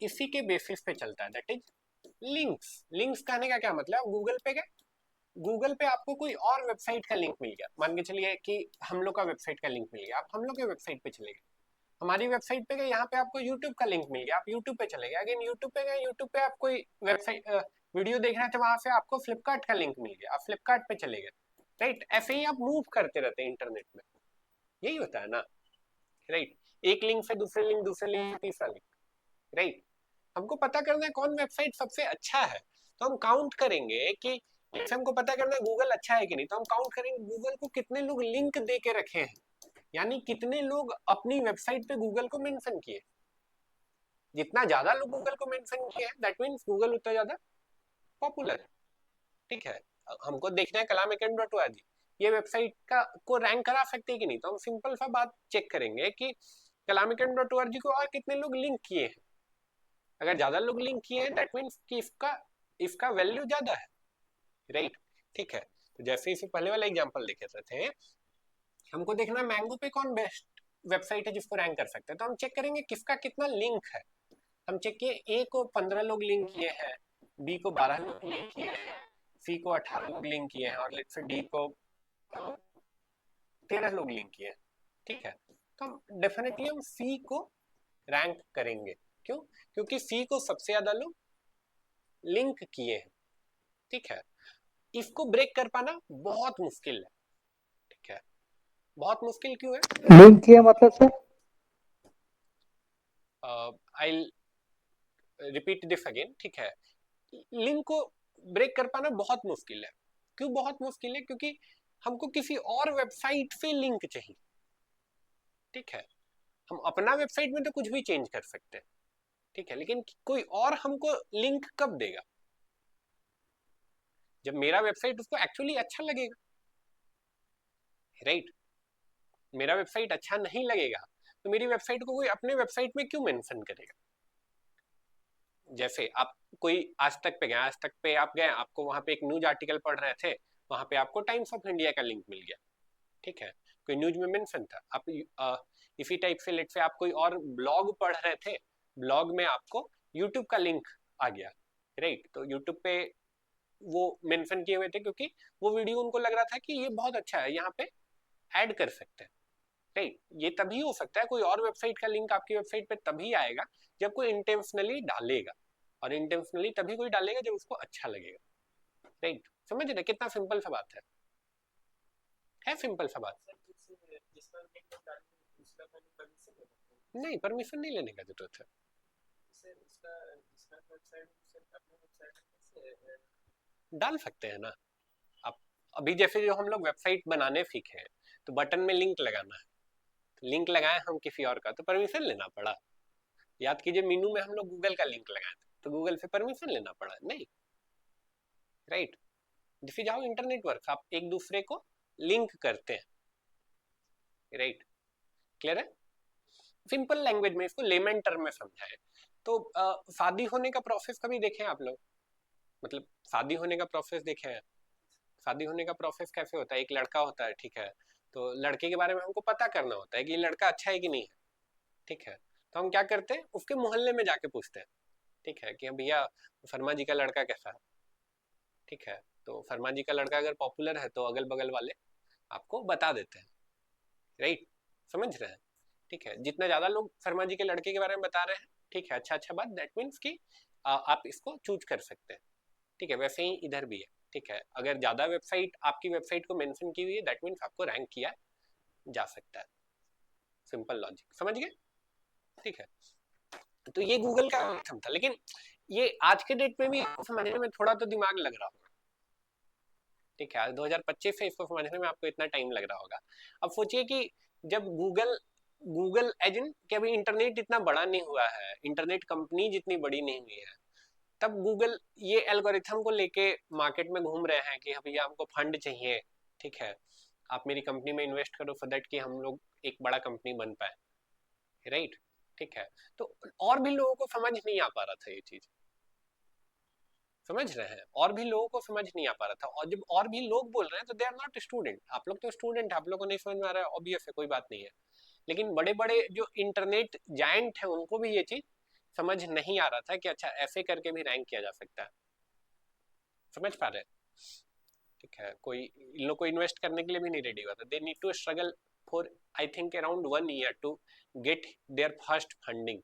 इसी के बेसिस पे चलता है, दैट इज लिंक्स। लिंक्स कहने का क्या मतलब, गूगल पे गए, गूगल पे आपको कोई और वेबसाइट का लिंक मिल गया, मान के चलिए कि हम लोग का वेबसाइट का लिंक मिल गया, आप हम लोग के वेबसाइट पे चले गए, हमारी वेबसाइट पे गए, यहाँ पे आपको यूट्यूब का लिंक मिल गया, आप यूट्यूब पे चले गए, अगेन यूट्यूब पे गए, यूट्यूब पे आप कोई वेबसाइट वीडियो देखना था, वहां से आपको फ्लिपकार्ट का लिंक मिल गया, आप फ्लिपकार्ट पे चले गए, राइट। ऐसे ही आप मूव करते रहते हैं इंटरनेट में, यही होता है ना, राइट। एक लिंक से दूसरे लिंक, दूसरे लिंक तीसरा लिंक, राइट। हमको पता करना है कौन वेबसाइट सबसे अच्छा है, तो हम काउंट करेंगे कि जैसे हमको पता करना है गूगल अच्छा है कि नहीं, तो हम काउंट करेंगे गूगल को कितने लोग लिंक दे के रखे हैं, यानी कितने लोग अपनी वेबसाइट पे गूगल को मेंशन किए। जितना ज्यादा लोग गूगल को मेंशन किए हैं, दैट मींस गूगल उतना ज्यादा पॉपुलर है, ठीक है। हमको देखना है kalamekan.org, ये वेबसाइट का को रैंक करा सकते हैं कि नहीं, तो हम सिंपल सा बात चेक करेंगे कि kalamekan.org को और कितने लोग लिंक किए हैं। अगर ज्यादा लोग लिंक किए हैं, दैट मींस कि इसका वैल्यू ज्यादा है, राइट, ठीक है। तो जैसे इसे पहले वाला एग्जांपल देखे थे, हमको देखना मैंगो पे कौन बेस्ट वेबसाइट है जिसको रैंक कर सकते हैं, तो हम चेक करेंगे किसका कितना लिंक है। हम चेक किए, ए को 15 लोग लिंक किए हैं, बी को 12 लोग लिंक किए हैं, सी को 18 लोग लिंक किए हैं, और लेट्स से डी को 13 लोग लिंक किए हैं, ठीक है। तो हम डेफिनेटली हम सी को रैंक करेंगे। क्यों? क्योंकि सी को सबसे ज्यादा लोग लिंक किए हैं, ठीक है। इसको ब्रेक कर पाना बहुत मुश्किल है, ठीक है। बहुत मुश्किल क्यों है? लिंक किया मतलब sir? I repeat this again, ठीक है। लिंक को ब्रेक कर पाना बहुत मुश्किल है। क्यों बहुत मुश्किल है? क्योंकि हमको किसी और वेबसाइट से लिंक चाहिए, ठीक है। हम अपना वेबसाइट में तो कुछ भी चेंज कर सकते हैं, ठीक है, लेकिन कोई और हमको लिंक कब देगा? जब मेरा वेबसाइट उसको एक्चुअली अच्छा लगेगा, राइट। मेरा वेबसाइट अच्छा नहीं लगेगा तो मेरी वेबसाइट को कोई अपने वेबसाइट में क्यों मेंशन करेगा? जैसे आप कोई आज तक पे गए, आज तक पे आप गए, आपको वहां पे एक न्यूज आर्टिकल पढ़ रहे थे, वहां पे आपको टाइम्स ऑफ इंडिया का लिंक मिल गया, ठीक है, कोई न्यूज में मेंशन था, आप इसी टाइप से लेट से आप कोई और ब्लॉग पढ़ रहे थे, ब्लॉग में आपको यूट्यूब का लिंक आ गया, राइट, तो यूट्यूब पे वो मेंशन किए हुए थे क्योंकि वो वीडियो उनको लग रहा था कि ये बहुत अच्छा है, यहाँ पे ऐड कर सकते हैं, राइट। ये तभी हो सकता है, कोई और वेबसाइट का लिंक आपकी वेबसाइट पे तभी आएगा जब कोई इंटेंशनली डालेगा, और इंटेंशनली तभी कोई डालेगा जब उसको अच्छा लगेगा, राइट। समझ रहे कितना सिंपल सा बात है सिंपल सा बात। नहीं, परमिशन नहीं लेने का जरूरत है, डाल सकते हैं ना आप। अभी जैसे जो हम लोग वेबसाइट बनाने सीखे हैं, तो बटन में लिंक लगाना है, तो लिंक लगाए हम किसी और का तो परमिशन लेना पड़ा। याद कीजिए मीनू में हम लोग गूगल का लिंक लगाए थे, तो गूगल से परमिशन लेना पड़ा नहीं, right. This is how internet works, आप एक दूसरे को लिंक करते हैं, राइट। क्लियर है? सिंपल लैंग्वेज में इसको लेमन टर्म में समझाए तो शादी होने का प्रोसेस कभी देखें आप लोग, मतलब शादी होने का प्रोसेस देखे हैं? शादी होने का प्रोसेस कैसे होता है? एक लड़का होता है, ठीक है, तो लड़के के बारे में हमको पता करना होता है कि ये लड़का अच्छा है कि नहीं है, ठीक है, तो हम क्या करते हैं, उसके मोहल्ले में जाके पूछते हैं, ठीक है, कि भैया फरमा जी का लड़का कैसा है, ठीक है, तो फरमा जी का लड़का अगर पॉपुलर है तो अगल बगल वाले आपको बता देते हैं, राइट। समझ रहे हैं? ठीक है, जितना ज्यादा लोग फरमा जी के लड़के के बारे में बता रहे हैं, ठीक है, अच्छा बात, दैट मीन्स कि आप इसको चूज कर सकते हैं, ठीक है। वैसे ही इधर भी है, ठीक है, अगर ज्यादा वेबसाइट आपकी वेबसाइट को मेंशन की हुई है, दैट मीन्स आपको रैंक किया जा सकता है। सिंपल लॉजिक, समझ गए? ठीक है, तो ये गूगल का सिस्टम था, लेकिन ये आज के डेट में भी समझने में थोड़ा तो दिमाग लग रहा होगा, ठीक है, 2025 से इसको समझने में आपको इतना टाइम लग रहा होगा। अब सोचिए कि जब गूगल एजेंट के अभी इंटरनेट इतना बड़ा नहीं हुआ है, इंटरनेट कंपनी जितनी बड़ी नहीं हुई है, तब गूगल ये एल्गोरिथम को लेके मार्केट में घूम रहे हैं कि भैया हमको फंड चाहिए, ठीक है, आप मेरी कंपनी में इन्वेस्ट करो फॉर दैट कि हम लोग एक बड़ा कंपनी बन पाए, राइट, ठीक है। तो और भी लोगों को समझ नहीं आ पा रहा था ये चीज, समझ रहे हैं, और भी लोगों को समझ नहीं आ पा रहा था, और जब और भी लोग बोल रहे हैं तो दे आर नॉट स्टूडेंट, आप लोग तो स्टूडेंट है, आप लोग को नहीं समझ में आ रहा है, ऑब्वियस है, कोई बात नहीं है, लेकिन बड़े बड़े जो इंटरनेट जायंट है उनको भी ये चीज समझ नहीं आ रहा था कि अच्छा ऐसे करके भी रैंक किया जा सकता है, समझ पा रहे हैं? ठीक है, कोई इन लोग को इन्वेस्ट करने के लिए भी नहीं रेडी हुआ था, they need to struggle for I think around 1 year to get their first funding.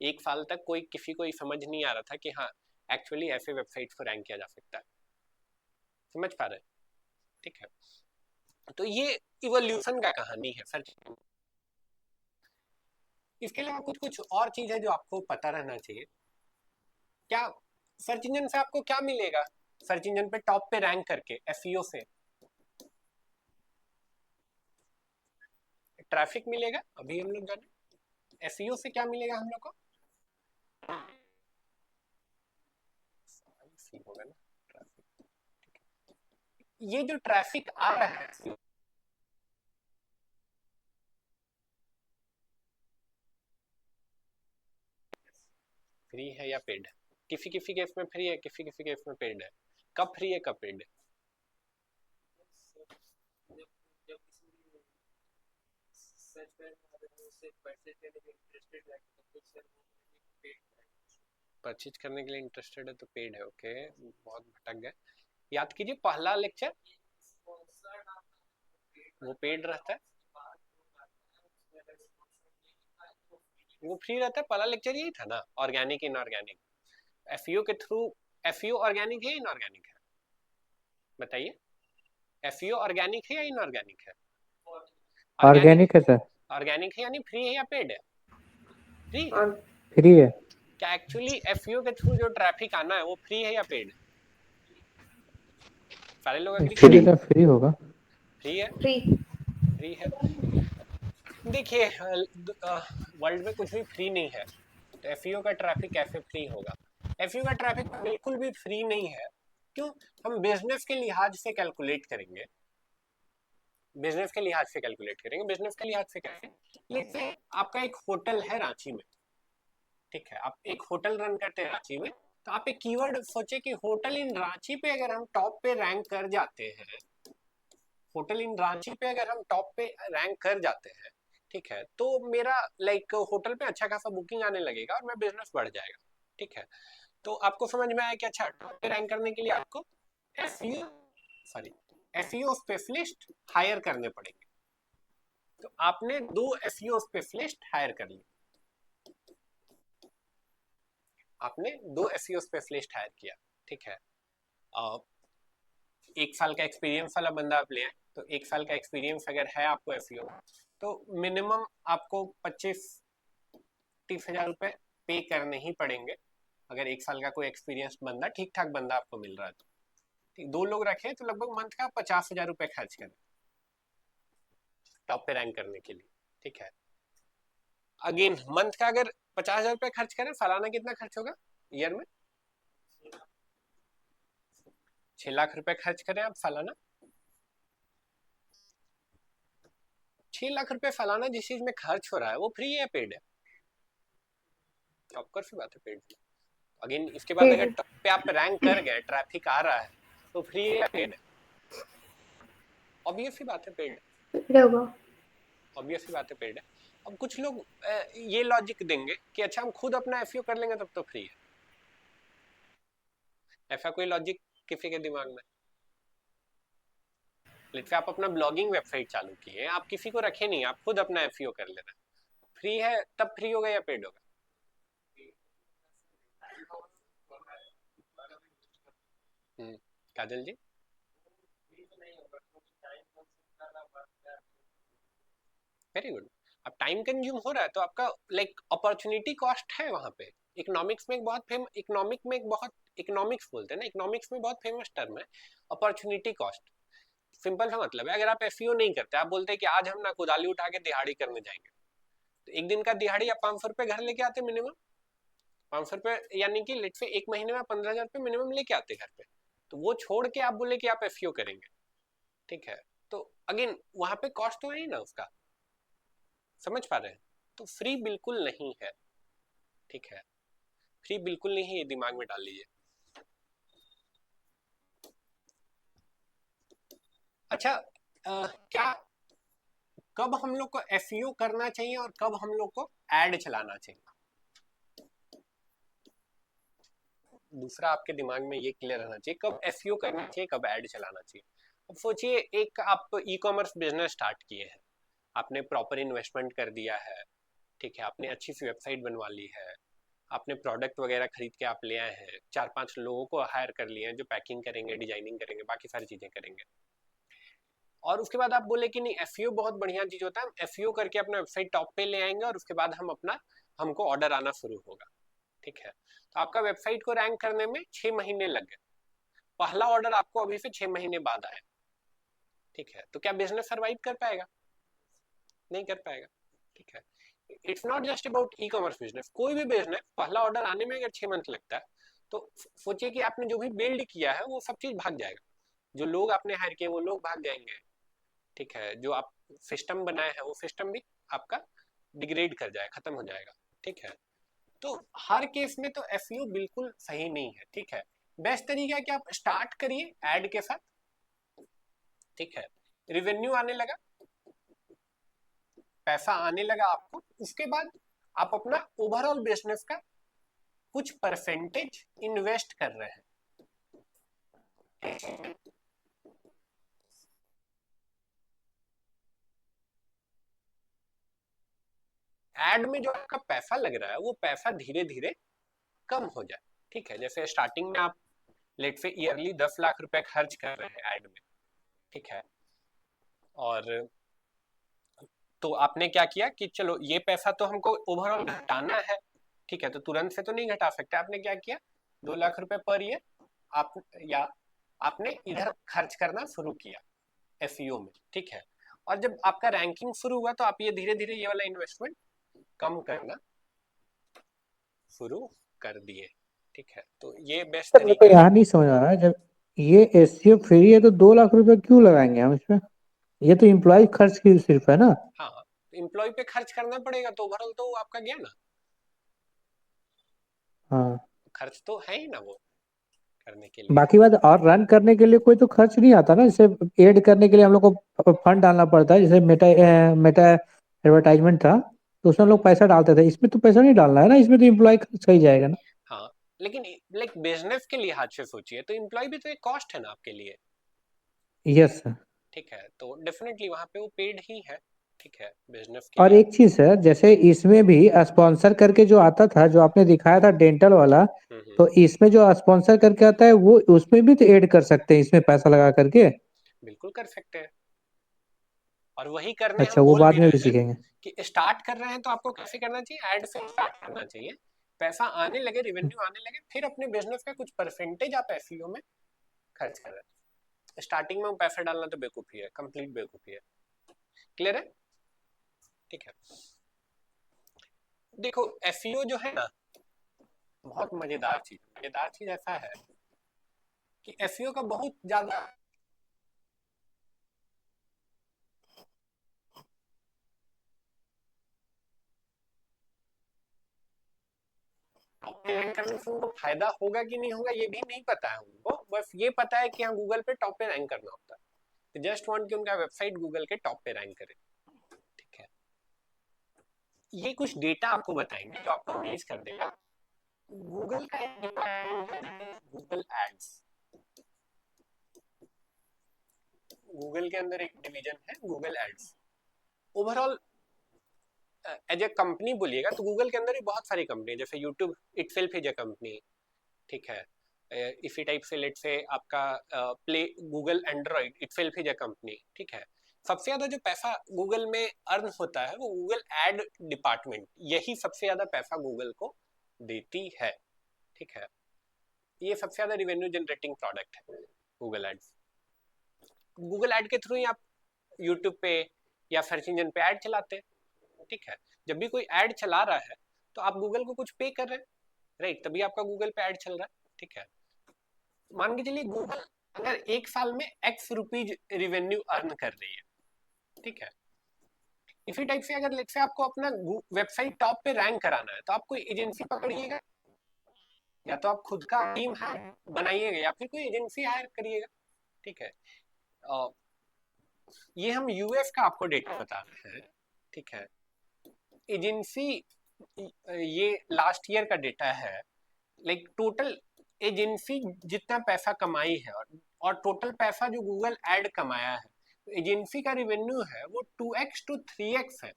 1 साल तक कोई किसी को समझ नहीं आ रहा था कि हाँ एक्चुअली ऐसे वेबसाइट को रैंक किया जा सकता है, समझ पा रहे हैं? ठीक है, तो ये इवोल्यूशन का कहानी है सर। इसके अलावा कुछ और चीज है जो आपको पता रहना चाहिए। क्या सर्च इंजन से आपको क्या मिलेगा? सर्च इंजन पे टॉप पे रैंक करके एसईओ से ट्रैफिक मिलेगा, अभी हम लोग जाने एसईओ से क्या मिलेगा हम लोग को, होगा ना ट्रैफिक, ये जो ट्रैफिक आ रहा है फ्री है या पेड है? किसी किसी केस में फ्री है, किसी किसी केस में पेड है। कब फ्री है कब पेड है? परचेज करने के लिए इंटरेस्टेड है तो पेड है, ओके, बहुत भटक गए। याद कीजिए पहला लेक्चर वो पेड रहता है, वो फ्री रहता है, पहला लेक्चर यही था ना, ऑर्गेनिक इनऑर्गेनिक। एफईओ के थ्रू, एफईओ ऑर्गेनिक है इनऑर्गेनिक है, बताइए, एफईओ ऑर्गेनिक है या इनऑर्गेनिक है? ऑर्गेनिक है सर। ऑर्गेनिक है यानी फ्री है या पेड है? फ्री, फ्री है। क्या एक्चुअली एफईओ के थ्रू जो ट्रैफिक आना है वो फ्री है या पेड? सारे लोग एग्री फ्री है, फ्री होगा। फ्री है, फ्री है। देखिए वर्ल्ड में कुछ भी फ्री नहीं है, तो एफईओ का ट्रैफिक कैसे फ्री होगा? एफईओ का ट्रैफिक बिल्कुल भी फ्री नहीं है। क्यों? हम बिजनेस के लिहाज से कैलकुलेट करेंगे, बिजनेस के लिहाज से कैलकुलेट करेंगे। बिजनेस के लिहाज से कैसे? लेट्स से आपका एक होटल है रांची में, ठीक है, आप एक होटल रन करते हैं रांची में, तो आप एक कीवर्ड सोचे कि होटल इन रांची पे अगर हम टॉप पे रैंक कर जाते हैं, होटल इन रांची पे अगर हम टॉप पे रैंक कर जाते हैं, ठीक है, तो मेरा लाइक होटल पे अच्छा खासा बुकिंग आने लगेगा और मेरा बिजनेस बढ़ जाएगा। ठीक है, तो आपको समझ में आया कि अच्छा टॉप पे रैंक करने के लिए आपको एसईओ स्पेशलिस्ट हायर करने पड़ेंगे। तो आपने 2 एसईओ स्पेशलिस्ट हायर कर लिए, आपने 2 एसईओ स्पेशलिस्ट हायर किया। ठीक है, 1 साल का एक्सपीरियंस वाला बंदा आप ले आए, तो 1 साल का एक्सपीरियंस अगर है आपको एसईओ, तो मिनिमम आपको 25-30 हजार रुपए पे करने ही पड़ेंगे अगर 1 साल का कोई एक्सपीरियंस बंदा, ठीक ठाक बंदा आपको मिल रहा है तो। ठीक, 2 लोग रखे तो लगभग मंथ का 50 हजार रुपए खर्च करें टॉप पे रैंक करने के लिए। ठीक है, अगेन मंथ का अगर 50 हजार रुपए खर्च करें, सालाना कितना खर्च होगा ईयर में? 6 लाख रुपए खर्च करें आप सालाना। 6 लाख रुपए सालाना जिस चीज में खर्च हो रहा है वो फ्री है पेड है? ऑफकोर्स की बात है पेड। अगेन इसके बाद अगर टॉप पे आप रैंक कर गए, ट्रैफिक आ रहा है, तो फ्री है पेड है? ऑब्वियस सी बात है पेड है, ऑब्वियस सी बात है पेड है। अब कुछ लोग ये लॉजिक देंगे कि अच्छा हम खुद अपना एफईओ कर लेंगे तब तो फ्री है। ऐसा कोई लॉजिक किसी के दिमाग में? लेट्स आप अपना ब्लॉगिंग वेबसाइट चालू किए, आप किसी को रखे नहीं, आप खुद अपना एफईओ कर लेना, फ्री है तब फ्री होगा या पेड होगा? काजल जी, वेरी गुड। अब टाइम कंज्यूम हो रहा है तो आपका लाइक अपॉर्चुनिटी कॉस्ट है वहां पे। इकोनॉमिक्स में एक बहुत इकोनॉमिक्स बोलते हैं ना, इकोनॉमिक्स में बहुत फेमस टर्म है अपॉर्चुनिटी कॉस्ट। सिंपल सा मतलब है, अगर आप एफईओ नहीं करते, आप बोलते हैं कि आज हम ना कुदाली उठा के दिहाड़ी करने जाएंगे, तो एक दिन का दिहाड़ी आप 500 रुपए घर लेके आते मिनिमम, 500 रुपए यानी कि लेट से एक महीने में 15,000 रुपए मिनिमम लेके आते घर पे। तो वो छोड़ के आप बोले कि आप एफईओ करेंगे, ठीक है, तो अगेन वहां पे कॉस्ट तो है ना उसका, समझ पा रहे हैं? तो फ्री बिल्कुल नहीं है। ठीक है, फ्री बिल्कुल नहीं है, ये दिमाग में डाल लीजिए। अच्छा क्या कब हम लोग को एसईओ करना चाहिए और कब हम लोग को एड चलाना चाहिए? दूसरा आपके दिमाग में ये क्लियर रहना चाहिए, कब एसईओ करना चाहिए, कब एड चलाना चाहिए। अब सोचिए एक आप ई कॉमर्स बिजनेस स्टार्ट किए हैं, आपने प्रॉपर इन्वेस्टमेंट कर दिया है, ठीक है, आपने अच्छी सी वेबसाइट बनवा ली है, आपने प्रोडक्ट वगैरह खरीद के आप ले आए हैं, 4-5 लोगों को हायर कर लिए हैं जो पैकिंग करेंगे, डिजाइनिंग करेंगे, बाकी सारी चीजें करेंगे, और उसके बाद आप बोले कि नहीं एफईओ बहुत बढ़िया चीज होता है, हम एफईओ करके अपना वेबसाइट टॉप पे ले आएंगे और उसके बाद हमको ऑर्डर आना शुरू होगा। ठीक है, तो आपका वेबसाइट को रैंक करने में 6 महीने लग गए, पहला ऑर्डर आपको अभी से 6 महीने बाद आया। ठीक है, तो क्या बिजनेस सर्वाइव कर पाएगा? नहीं कर पाएगा। ठीक है, it's not just about e commerce business, कोई भी बिजनेस पहला ऑर्डर आने में अगर 6 मंथ लगता है, तो सोचिए कि आपने जो भी बिल्ड किया है वो सब चीज भाग जाएगा, जो लोग आपने हायर किए वो लोग भाग जाएंगे। ठीक है, जो आप सिस्टम बनाए हैं वो सिस्टम भी आपका डिग्रेड कर जाएगा, खत्म हो जाएगा। ठीक है, तो हर केस में तो एसईओ बिल्कुल सही नहीं है। ठीक है, बेस्ट तरीका है कि आप स्टार्ट करिए एड के साथ, ठीक है, रेवेन्यू आने लगा, पैसा आने लगा आपको, उसके बाद आप अपना ओवरऑल बिजनेस का कुछ परसेंटेज इन्वेस्ट कर रहे हैं। एड में जो आपका पैसा लग रहा है वो पैसा धीरे धीरे कम हो जाए। ठीक है, जैसे स्टार्टिंग में आप लेट से ईयरली 10 लाख रुपए खर्च कर रहे हैं एड में, ठीक है, और तो आपने क्या किया कि चलो ये पैसा तो हमको ओवरऑल घटाना है, ठीक है, तो तुरंत से तो नहीं घटा सकते, आपने क्या किया 2 लाख रुपए पर ईयर आपने इधर खर्च करना शुरू किया एसईओ में। ठीक है, और जब आपका रैंकिंग शुरू हुआ तो आप ये धीरे धीरे ये वाला इन्वेस्टमेंट कम करना शुरू कर दिए। ठीक है, तो ये बेस्ट मेरे को यहाँ नहीं समझ आ रहा है, जब ये एसईओ फ्री है तो 2 लाख रुपए क्यों लगाएंगे हम इसमें? ये तो एम्प्लॉय खर्च की सिर्फ है ना। हाँ, एम्प्लॉय पे खर्च करना पड़ेगा तो ओवरऑल तो आपका गया ना। हाँ, खर्च तो है ही ना वो करने के लिए। बाकी बात, और रन करने के लिए कोई तो खर्च नहीं आता ना, जैसे ऐड करने के लिए हम लोग को फंड डालना पड़ता है, जैसे मेटा एडवर्टाइजमेंट था तो उसमें हम लोग पैसा डालते थे, इसमें तो पैसा नहीं डालना है ना, इसमें तो इम्प्लॉय खर्च ही जाएगा ना। हाँ, लेकिन लाइक बिजनेस के लिहाज से सोचिए तो एम्प्लॉय भी तो एक कॉस्ट है ना आपके लिए। Yes sir. ठीक है, तो डेफिनेटली वहां पे वो पेड ही है। ठीक है, बिजनेस के और लिए। एक चीज है, जैसे इसमें भी स्पॉन्सर करके जो आता था, जो आपने दिखाया था डेंटल वाला, तो इसमें जो स्पॉन्सर करके आता है वो उसमें भी तो ऐड कर सकते हैं, इसमें पैसा लगा करके। बिल्कुल कर सकते हैं, और वही करने अच्छा, हम वो बोल बाद भी में भी रहे हैं सीखेंगे। कि स्टार्ट कर रहे हैं तो आपको कैसे करना चाहिए, ऐड से स्टार्ट करना चाहिए। पैसा आने लगे, रेवेन्यू आने लगे, फिर अपने बिजनेस का कुछ परसेंटेज आप एसईओ में खर्च कर रहे हैं। स्टार्टिंग में पैसा डालना तो बेवकूफी है, कंप्लीट बेवकूफी है। क्लियर है? ठीक है, देखो एसईओ जो है ना, बहुत मजेदार चीज ऐसा है कि एसईओ का बहुत ज्यादा करने से उनको फायदा होगा कि नहीं होगा ये भी नहीं पता है उनको, बस ये पता है कि हाँ गूगल पे टॉप पे रैंक करना होता है, तो जस्ट वांट कि उनका वेबसाइट गूगल के टॉप पे रैंक करे। ठीक है, ये कुछ डेटा आपको बताएंगे जो आपको अमेज कर देगा। गूगल का गूगल एड्स, गूगल के अंदर एक डिवीजन है Google ads. Overall as a company बोलिएगा तो गूगल के अंदर भी बहुत सारी कंपनी है, जैसे YouTube itself is a company. ठीक है, इसी टाइप से लेट से आपका play Google Android itself is a company. ठीक है, सबसे ज्यादा जो पैसा गूगल में अर्न होता है वो गूगल एड डिपार्टमेंट, यही सबसे ज्यादा पैसा गूगल को देती है। ठीक है, ये सबसे ज्यादा रिवेन्यू जनरेटिंग प्रोडक्ट है गूगल एड्स। गूगल एड के थ्रू ही आप यूट्यूब पे या सर्च इंजन पे ऐड चलाते हैं। ठीक है, जब भी कोई ऐड चला रहा है तो आप गूगल को कुछ पे कर रहे हैं, राइट, तभी आपका गूगल पे ऐड चल रहा है। ठीक है, मान के चलिए गूगल अगर एक साल में एक्स रुपीज रिवेन्यू अर्न कर रही है। ठीक है, इसी टाइप से अगर लेट से आपको अपना वेबसाइट टॉप पे रैंक कराना है तो आप कोई एजेंसी पकड़िएगा, या तो आप खुद का टीम बनाइएगा या फिर कोई एजेंसी हायर करिएगा। ठीक है, ये हम यूएस का आपको डेटा बता रहे हैं। ठीक है, एजेंसी, ये लास्ट ईयर का डेटा है, लाइक टोटल एजेंसी जितना पैसा कमाई है और टोटल पैसा जो गूगल एड कमाया है, तो एजेंसी का रिवेन्यू है वो 2x to 3x है।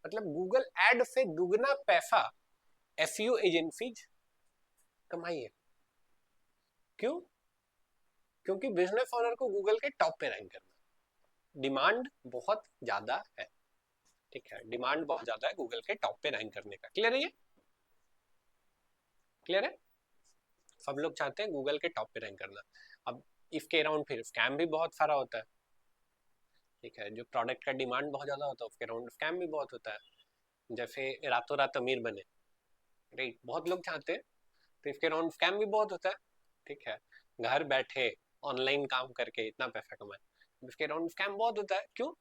मतलब गूगल एड से दुगना पैसा एसईओ एजेंसीज कमाई है। क्यों? क्योंकि बिजनेस ओनर को गूगल के टॉप पे रैंक करना, डिमांड बहुत ज्यादा है। ठीक है, डिमांड बहुत ज्यादा है गूगल के टॉप पे रैंक करने का। क्लियर है ये? क्लियर है? सब लोग चाहते हैं गूगल के टॉप पे रैंक करना। अब इसके अराउंड फिर स्कैम भी बहुत सारा होता है। ठीक है, जो प्रोडक्ट का डिमांड बहुत ज्यादा होता है उसके अराउंड स्कैम भी बहुत होता है। जैसे रातों रात अमीर बने, राइट, बहुत लोग चाहते हैं, तो इसके अराउंड स्कैम भी बहुत होता है। ठीक है, घर बैठे ऑनलाइन काम करके इतना पैसा कमाए, इसके अराउंड स्कैम बहुत होता है। क्यों?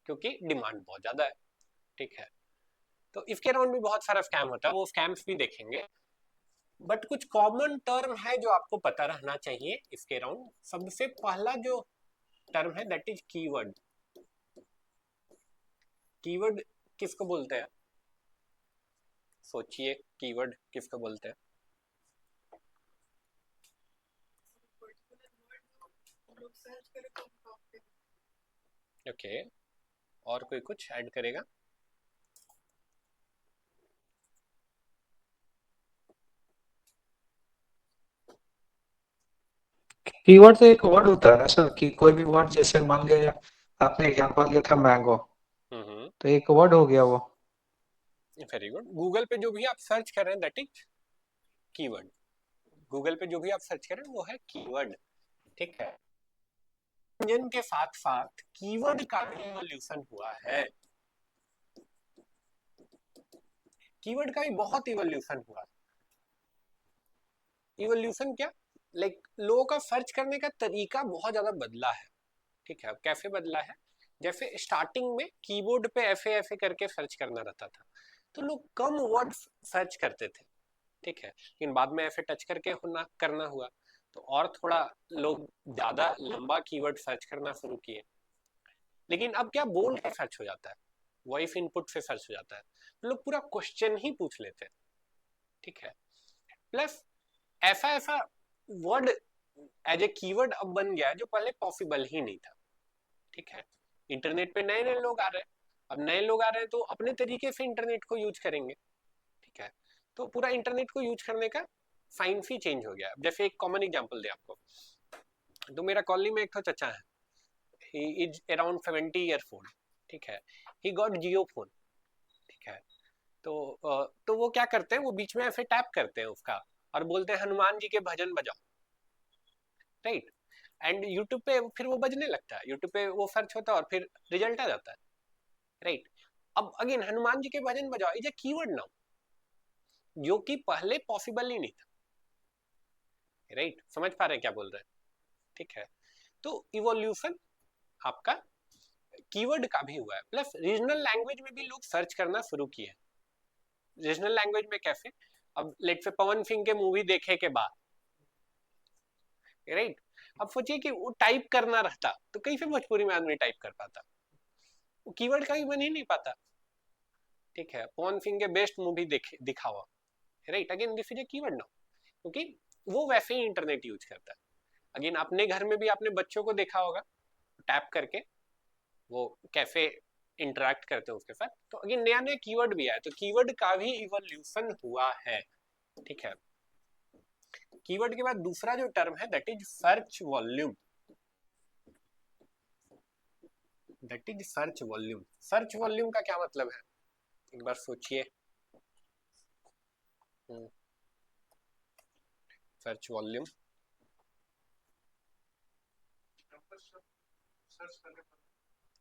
क्योंकि डिमांड बहुत ज्यादा है। ठीक है, तो इसके अराउंड भी बहुत सारा स्कैम होता है, वो स्कैम्स भी देखेंगे। बट कुछ कॉमन टर्म है जो आपको पता रहना चाहिए इसके अराउंड। सबसे पहला जो टर्म है दैट इज कीवर्ड। कीवर्ड किसको बोलते हैं? सोचिए, कीवर्ड किसको बोलते हैं? ओके, और कोई कुछ ऐड करेगा? कीवर्ड तो एक वर्ड होता है ना सर, कि कोई भी वर्ड, जैसे मान लिया आपने एग्जांपल लिया था मैंगो, तो एक वर्ड हो गया वो। Very good. गूगल पे जो भी आप सर्च कर रहे हैं दैट इज कीवर्ड। गूगल पे जो भी आप सर्च कर रहे हैं वो है कीवर्ड। ठीक है, इंजन के साथ साथ कीवर्ड का भी इवोल्यूशन हुआ है। कीवर्ड का भी बहुत इवोल्यूशन हुआ। इवोल्यूशन क्या? लाइक लोगों का सर्च करने का तरीका बहुत ज्यादा बदला है। ठीक है, अब कैसे बदला है? जैसे स्टार्टिंग में कीबोर्ड पे ऐसे ऐसे करके सर्च करना रहता था, तो लोग कम वर्ड सर्च करते थे, ठीक है, लेकिन बाद में ऐसे टच करके करना हुआ तो और थोड़ा लोग ज्यादा लंबा कीवर्ड सर्च करना शुरू किए। लेकिन अब क्या बोल के सर्च हो जाता है, वॉइस इनपुट से सर्च हो जाता है, तो लोग पूरा क्वेश्चन ही पूछ लेते हैं, ठीक है। प्लस ऐसा ऐसा वर्ड एज ए कीवर्ड अब बन गया जो पहले पॉसिबल ही नहीं था, ठीक है। इंटरनेट पे नए नए लोग आ रहे हैं, अब नए लोग आ रहे हैं तो अपने तरीके से इंटरनेट को यूज करेंगे, ठीक है। तो पूरा इंटरनेट को यूज करने का साइंस ही चेंज हो गया। जैसे एक कॉमन एग्जांपल दे आपको, तो मेरा कॉलोनी में एक तो चचा है, he is around 70 years old, ठीक है, he got जियो फोन, ठीक है। तो वो क्या करते हैं, वो बीच में ऐसे टैप करते हैं उसका और बोलते हैं हनुमान जी के भजन बजाओ, राइट, एंड यूट्यूब पे फिर वो बजने लगता है, यूट्यूब पे वो सर्च होता है और फिर रिजल्ट आ जाता है, राइट। अब अगेन हनुमान जी के भजन बजाओ इज ए कीवर्ड नाउ, जो कि पहले पॉसिबल ही नहीं था, राइट। समझ पा रहे हैं क्या बोल रहे हैं, ठीक है। तो इवोल्यूशन आपका कीवर्ड का भी हुआ है, प्लस रीजनल लैंग्वेज में भी लोग सर्च करना शुरू किए। रीजनल लैंग्वेज में कैसे, अब लेट से पवन सिंह के मूवी देखे के बाद, राइट, अब सोचिए कि वो टाइप करना रहता तो कैसे भोजपुरी में आदमी टाइप कर पाता, वो कीवर्ड का ही बन ही नहीं पाता, ठीक है। पवन सिंह के बेस्ट मूवी दिखावा, right, again this is a keyword now, क्योंकि वो वैसे ही इंटरनेट यूज करता है। अगेन अपने घर में भी आपने बच्चों को देखा होगा टैप करके वो कैसे इंटरेक्ट करते हैं उसके साथ, तो अगेन नया नया कीवर्ड भी आया, तो कीवर्ड का भी इवोल्यूशन हुआ है, ठीक है। कीवर्ड के बाद दूसरा जो टर्म है that is search volume, that is search volume. Search volume का क्या मतलब है, एक बार सोचिए। Search volume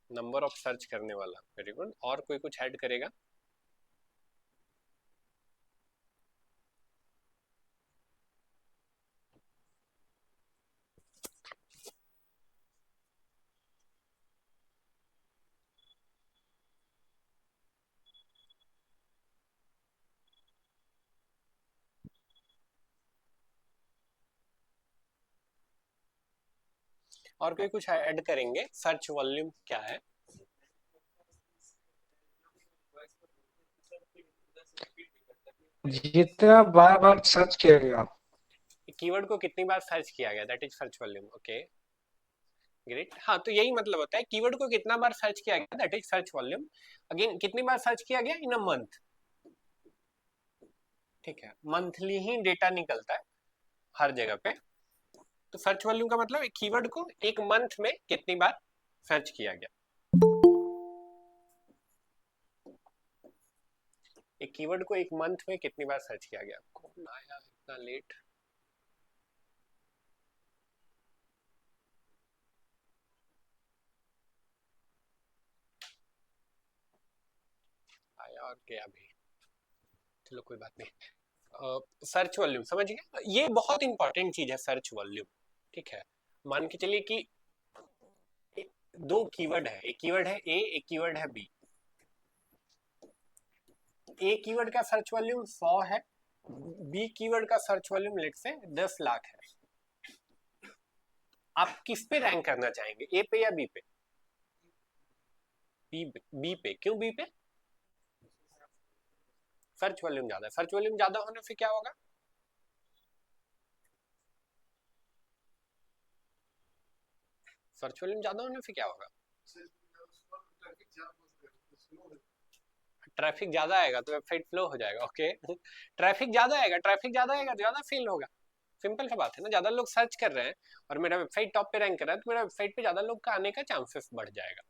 number of search करने वाला, वेरी गुड। और कोई कुछ ऐड करेगा? और कोई कुछ ऐड करेंगे? सर्च वॉल्यूम क्या है? जितना बार बार सर्च किया गया, कीवर्ड को कितनी बार सर्च किया गया, that is search volume. Okay great. हाँ, तो यही मतलब होता है, कीवर्ड को कितना बार सर्च किया गया that is search volume. Again कितनी बार सर्च किया गया, इन अ मंथ, ठीक है, मंथली ही डेटा निकलता है हर जगह पे। तो सर्च वॉल्यूम का मतलब एक कीवर्ड को एक मंथ में कितनी बार सर्च किया गया, एक कीवर्ड को एक मंथ में कितनी बार सर्च किया गया। कौन आया इतना लेट? आया और गया भी, चलो कोई बात नहीं। सर्च वॉल्यूम समझ गए, ये बहुत इंपॉर्टेंट चीज है सर्च वॉल्यूम, ठीक है। मान के चलिए कि दो कीवर्ड है, एक कीवर्ड है ए, एक कीवर्ड है बी। ए कीवर्ड का सर्च वॉल्यूम 100 है, बी कीवर्ड का सर्च वॉल्यूम लेट से 10 लाख है। आप किस पे रैंक करना चाहेंगे, ए पे या बी पे? बी पे। क्यों बी पे? सर्च वॉल्यूम ज्यादा है। सर्च वॉल्यूम ज्यादा होने से क्या होगा? सर्च वॉल्यूम ज्यादा होने से क्या होगा? ट्रैफिक ज्यादा आएगा तो वेबसाइट फ्लो हो जाएगा। ओके ट्रैफिक ज्यादा आएगा, ट्रैफिक ज्यादा आएगा तो ज्यादा फेल होगा। सिंपल सा बात है ना, ज्यादा लोग सर्च कर रहे हैं और मेरा वेबसाइट टॉप पे रैंक कर रहा है तो मेरा वेबसाइट पे ज्यादा लोग का आने का चांसेस बढ़ जाएगा।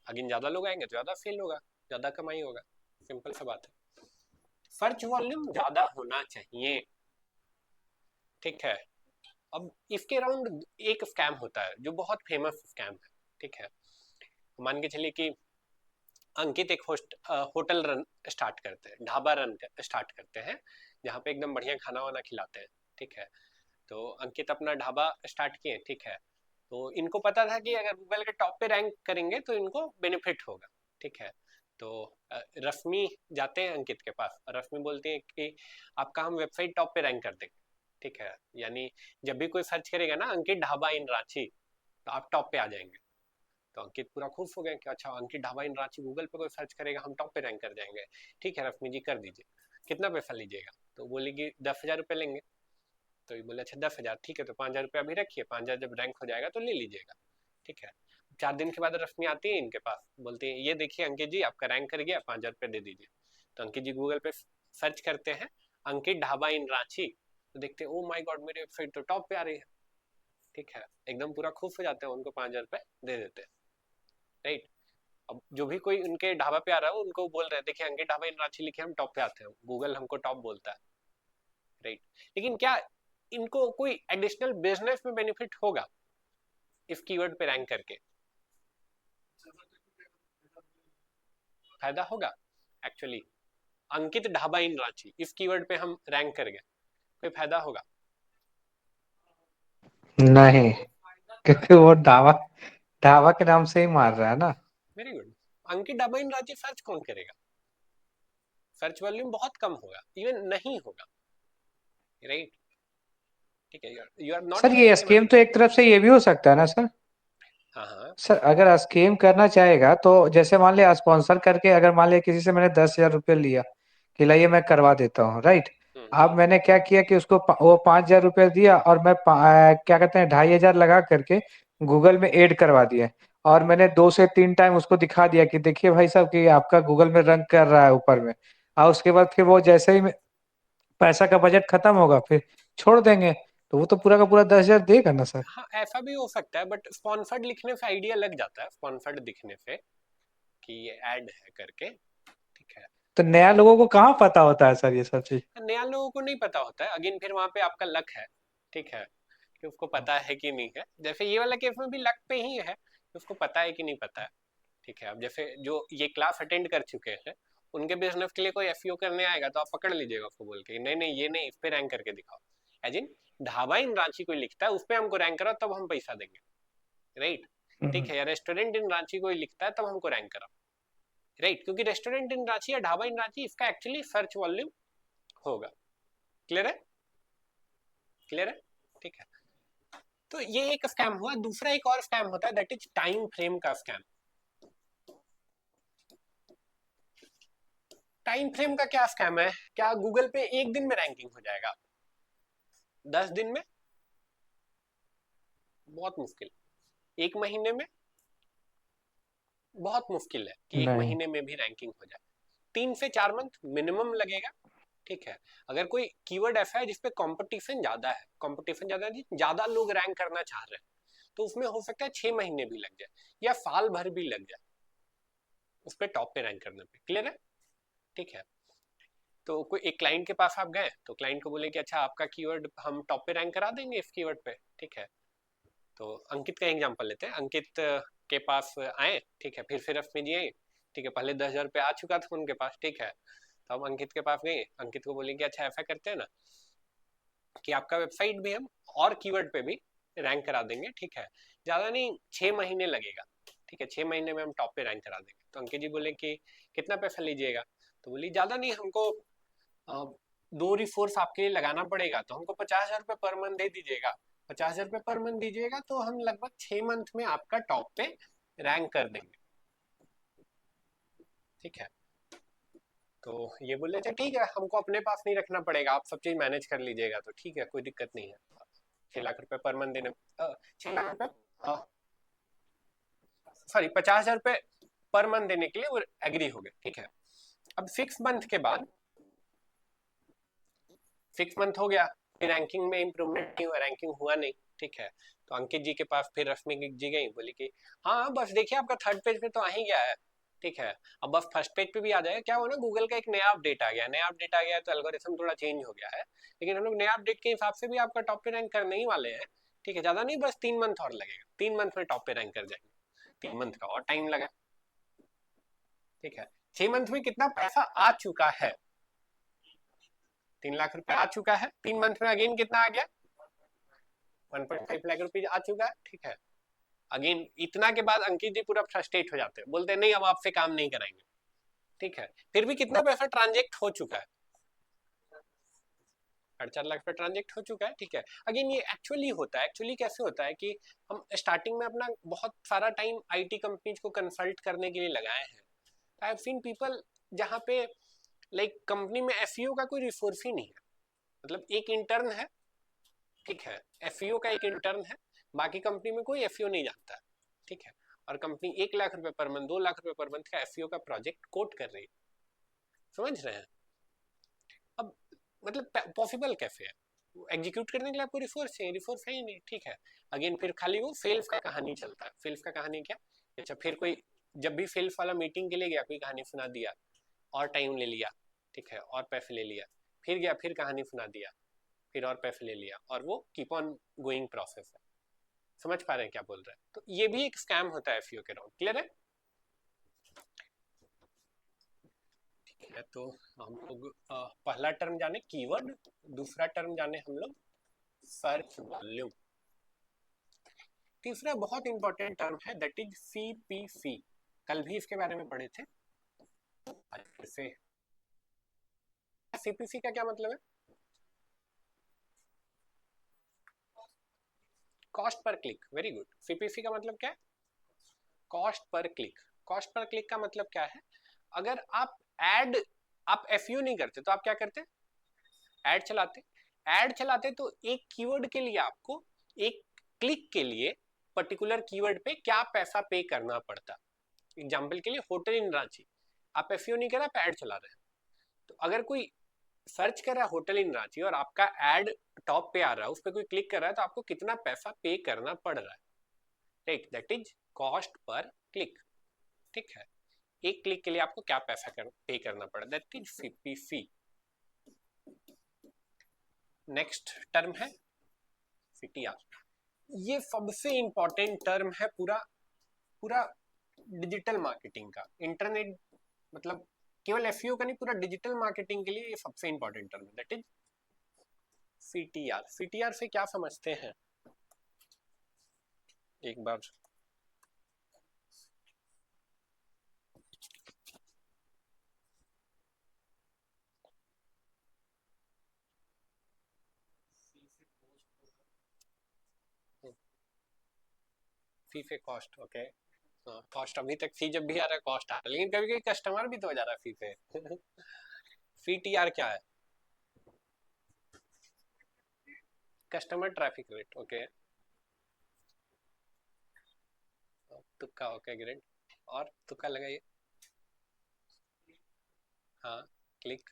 अगेन ज्यादा लोग आएंगे तो ज्यादा फेल होगा, ज्यादा कमाई होगा। सिंपल सा बात है, सर्च वॉल्यूम ज्यादा होना चाहिए, ठीक है। अब इसके अराउंड एक स्कैम होता है जो बहुत फेमस स्कैम है, ठीक है। मान के चलिए कि अंकित एक होटल रन स्टार्ट करते हैं, ढाबा रन स्टार्ट करते हैं जहाँ पे एकदम बढ़िया खाना वाना खिलाते हैं, ठीक है। तो अंकित अपना ढाबा स्टार्ट किए, ठीक है। तो इनको पता था कि अगर गूगल के टॉप पे रैंक करेंगे तो इनको बेनिफिट होगा, ठीक है। तो रश्मि जाते हैं अंकित के पास, रश्मि बोलती है कि आपका हम वेबसाइट टॉप पे रैंक कर देंगे, ठीक है, यानी जब भी कोई सर्च करेगा ना अंकित ढाबा इन रांची, तो आप टॉप पे आ जाएंगे। तो अंकित पूरा खुश हो गए कि अच्छा अंकित ढाबा इन रांची गूगल पे कोई सर्च करेगा हम टॉप पे रैंक कर जाएंगे। ठीक है रश्मि जी कर दीजिए, कितना पैसा लीजिएगा? तो बोली कि 10,000 रुपये लेंगे। तो ये बोले अच्छा 10,000 ठीक है, तो 5,000 रुपये अभी रखिए, 5,000 जब रैंक हो जाएगा तो ले लीजिएगा। ठीक है, 4 दिन के बाद रश्मि आती है इनके पास, बोलती है ये देखिए अंकित जी आपका रैंक कर गया, 5,000 रुपये दे दीजिए। तो अंकित जी गूगल पे सर्च करते हैं अंकित ढाबा इन रांची, तो देखते हैं ओ माय गॉड मेरी वेबसाइट तो टॉप पे आ रही है। ठीक है, एकदम पूरा खुश हो जाते हैं, उनको 5,000 रुपये दे देते हैं। राइट, अब जो भी कोई उनके ढाबा पे आ रहा है उनको बोल रहे हैं देखिए अंकित ढाबा इन रांची लिखे हम टॉप पे आते हैं, गूगल हमको टॉप बोलता है। राइट, लेकिन क्या इनको कोई एडिशनल बिजनेस में बेनिफिट होगा इस कीवर्ड पे रैंक करके? फायदा होगा एक्चुअली, अंकित ढाबा इन रांची इस कीवर्ड पे हम रैंक कर गए, कोई फायदा होगा? नहीं, क्योंकि वो ढाबा ढाबा के नाम से ही मार रहा है ना। वेरी गुड, अंकित ढाबा इन रांची सर्च कौन करेगा? सर्च वॉल्यूम बहुत कम होगा, इवन नहीं होगा। राइट, ठीक है, यू आर नॉट सर ये स्कीम तो एक तरफ से ये भी हो सकता है ना सर? हाँ हाँ सर अगर स्कीम करना चाहेगा तो जैसे मान लिया स्पॉन्सर करके, अगर मान लिया किसी से मैंने 10,000 रुपये लिया कि लाइए मैं करवा देता हूँ, राइट। अब मैंने क्या किया कि उसको वो 5,000 रुपये दिया और मैं क्या कहते हैं 2,500 लगा करके गूगल में ऐड करवा दिया, और मैंने 2 से 3 टाइम उसको दिखा दिया कि देखिए भाई साहब कि आपका गूगल में रैंक कर रहा है ऊपर में। और उसके बाद फिर वो जैसे ही पैसा का बजट खत्म होगा फिर छोड़ देंगे, तो वो तो पूरा का पूरा 10,000 देगा ना सर। हाँ ऐसा भी हो सकता है, बट स्पॉन्सर्ड लिखने से आइडिया लग जाता है, स्पॉन्सर्ड दिखने से कि ये ऐड है करके। ठीक है, तो नया लोगों को कहाँ पता होता है सर ये सब चीज? नया लोगों को नहीं पता होता है, अगेन फिर वहां पे आपका लक है। ठीक है, कि उसको पता है कि नहीं है, जैसे ये वाला केस में भी लक पे ही है कि उसको पता है कि नहीं पता है। ठीक है, अब जैसे जो ये क्लास अटेंड कर चुके हैं उनके बिजनेस के लिए कोई एफईओ करने आएगा तो आप पकड़ लीजिएगा उसको बोल के नहीं नहीं ये नहीं इस पे रैंक करके दिखाओ। एज इन ढाबा इन रांची कोई लिखता है उस पे हमको रैंक कराओ तब हम पैसा देंगे। राइट, ठीक है, या रेस्टोरेंट इन रांची कोई लिखता है तब हमको रैंक कराओ। राइट, क्योंकि रेस्टोरेंट इन रांची या ढाबा इन रांची इसका एक्चुअली सर्च वॉल्यूम होगा। क्लियर है? क्लियर है? ठीक है, तो ये एक स्कैम हुआ। दूसरा एक और स्कैम होता है दैट इज टाइम फ्रेम का स्कैम। टाइम फ्रेम का क्या स्कैम है? क्या गूगल पे एक दिन में रैंकिंग हो जाएगा? 10 दिन में? बहुत मुश्किल। 1 महीने में? बहुत मुश्किल है कि 1 महीने में भी रैंकिंग हो जाए। 3 से 4 मंथ मिनिमम लगेगा। ठीक है, अगर कोई कीवर्ड ऐसा है जिसपे कंपटीशन ज्यादा है, कंपटीशन ज्यादा है, ज्यादा लोग रैंक करना चाह रहे हैं, तो उसमें हो सकता है 6 महीने भी लग जाए या साल भर भी लग जाए उस पे टॉप पे रैंक करने पे। क्लियर है? ठीक है, तो कोई एक क्लाइंट के पास आप गए तो क्लाइंट को बोले कि अच्छा आपका कीवर्ड हम टॉप पे रैंक करा देंगे इस कीवर्ड पे। ठीक है, तो अंकित का एग्जांपल लेते हैं। अंकित के पास आए, ठीक है, फिर रश्मि जी आई। ठीक है, पहले 10,000 रुपये आ चुका था उनके पास। ठीक है, तो हम अंकित के पास गए, अंकित को बोले कि अच्छा ऐसा करते हैं ना कि आपका वेबसाइट भी हम और कीवर्ड पे भी रैंक करा देंगे। ठीक है, ज्यादा नहीं 6 महीने लगेगा। ठीक है, 6 महीने में हम टॉप पे रैंक करा देंगे। तो अंकित जी बोले कि कितना पैसा लीजिएगा? तो बोली ज्यादा नहीं, हमको 2 रिसोर्स आपके लिए लगाना पड़ेगा, तो हमको 50,000 रुपये पर मंथ दे दीजिएगा। 50,000 रुपये पर मंथ दीजिएगा तो हम लगभग 6 मंथ में आपका टॉप पे रैंक कर देंगे। ठीक है, तो ये बोले अच्छा ठीक है हमको अपने पास नहीं रखना पड़ेगा, आप सब चीज मैनेज कर लीजिएगा। तो ठीक है, कोई दिक्कत नहीं है। 6 लाख रुपए पर मंथ देने 6 लाख रुपए सॉरी 50,000 रुपए पर मंथ देने के लिए वो एग्री हो गए। ठीक है, अब 6 मंथ के बाद 6 मंथ हो गया, फिर रैंकिंग में इंप्रूवमेंट नहीं हुआ, रैंकिंग हुआ नहीं। ठीक है, तो अंकित जी के पास फिर रश्मि जी गई, बोली कि हाँ बस देखिए आपका 3rd पेज पे तो आ ही गया है। ठीक है, अब बस 1st पेज पे भी आ जाएगा। क्या हुआ ना, गूगल का एक नया अपडेट आ गया, नया अपडेट आ गया है तो एल्गोरिथम थोड़ा चेंज हो गया है, लेकिन हम लोग नया अपडेट के हिसाब से भी आपका टॉप पे रैंक करने ही वाले हैं। ठीक है, ज्यादा नहीं, बस 3 मंथ और लगेगा, 3 मंथ में टॉप पे रैंक कर जाएंगे। 3 मंथ का और टाइम लगा। ठीक है, 6 मंथ में कितना पैसा आ चुका है? 3 लाख रुपए आ चुका है। 3 मंथ में अगेन कितना आ गया? 1.5 लाख रुपए आ चुका है। ठीक है, अगेन इतना के बाद अंकित जी पूरा फ्रस्ट्रेट हो जाते हैं, बोलते हैं नहीं हम आपसे काम नहीं कराएंगे। ठीक है, फिर भी कितना पैसा ट्रांजेक्ट हो चुका है, 4.5 लाख पे ट्रांजेक्ट हो चुका है। ठीक है, अगेन ये एक्चुअली होता है, एक्चुअली कैसे होता है कि हम स्टार्टिंग में अपना बहुत सारा टाइम आईटी कंपनीज को कंसल्ट करने के लिए लगाए हैं। आई हैव सीन पीपल जहाँ पे लाइक कंपनी में एफईओ का कोई रिसोर्स ही नहीं है, मतलब एक इंटर्न है, ठीक है, एफईओ का एक इंटर्न है, बाकी कंपनी में कोई एफईओ नहीं जानता है, ठीक है, और कंपनी 1 लाख रुपए पर मंथ, 2 लाख रुपए पर मंथ का एफईओ का प्रोजेक्ट कोट कर रही है, समझ रहे हैं। अब मतलब पॉसिबल कैसे है, एग्जीक्यूट करने के लिए आपको रिसोर्स चाहिए, रिसोर्स है ही नहीं, ठीक है। अगेन फिर खाली वो सेल्स का कहानी चलता है, सेल्स का कहानी क्या, अच्छा फिर कोई जब भी सेल्स वाला मीटिंग के लिए गया, कोई कहानी सुना दिया और टाइम ले लिया, ठीक है, और पैसे ले लिया, फिर गया फिर कहानी सुना दिया, फिर और पैसे ले लिया, और वो कीप ऑन गोइंग प्रोसेस है। समझ पा रहे हैं क्या बोल रहे हैं? तो ये भी एक स्कैम होता है एफईओ के राउंड, क्लियर है? ठीक है, तो हम लोग पहला टर्म जाने कीवर्ड, दूसरा टर्म जाने हम लोग सर्च वॉल्यूम, तीसरा बहुत इंपॉर्टेंट टर्म है दैट इज सीपीसी। कल भी इसके बारे में पढ़े थे, आज फिर से। सीपीसी का क्या मतलब है? Cost per click, very good. CPC का मतलब क्या है? Cost per click. Cost per click का मतलब क्या है? अगर आप एफयू नहीं करते तो आप क्या करते? ऐड चलाते। ऐड चलाते तो एक कीवर्ड के लिए आपको एक क्लिक के लिए पर्टिकुलर कीवर्ड पे क्या पैसा पे करना पड़ता। एग्जाम्पल के लिए होटल इन रांची, आप एफयू नहीं कर रहे, आप ऐड चला रहे हैं, तो अगर कोई सर्च कर रहा है होटल इन रांची और आपका ऐड टॉप पे आ रहा है, उस पर कोई क्लिक कर रहा है, तो आपको कितना पैसा पे करना पड़ रहा है, right, that is cost per click, ठीक है। एक क्लिक के लिए आपको क्या पैसा पे करना पड़ा, that is CPC. Next term है सीटीआर। ये सबसे इंपॉर्टेंट टर्म है पूरा डिजिटल मार्केटिंग का, इंटरनेट मतलब केवल एफईओ का नहीं, पूरा डिजिटल मार्केटिंग के लिए ये सबसे इंपॉर्टेंट टर्म है, दैट इज सीटीआर। सीटीआर से क्या समझते हैं एक बार? फी से कॉस्ट, ओके, कॉस्ट अभी तक फी जब भी आ रहा है कॉस्ट आ रहा है, लेकिन कभी कभी कस्टमर भी तो हो जा रहा है फी से। सीटीआर क्या है? कस्टमर ट्रैफिक रेट, ओके, तुक्का, ओके ग्रेट, और तुक्का लगाइए। हाँ, click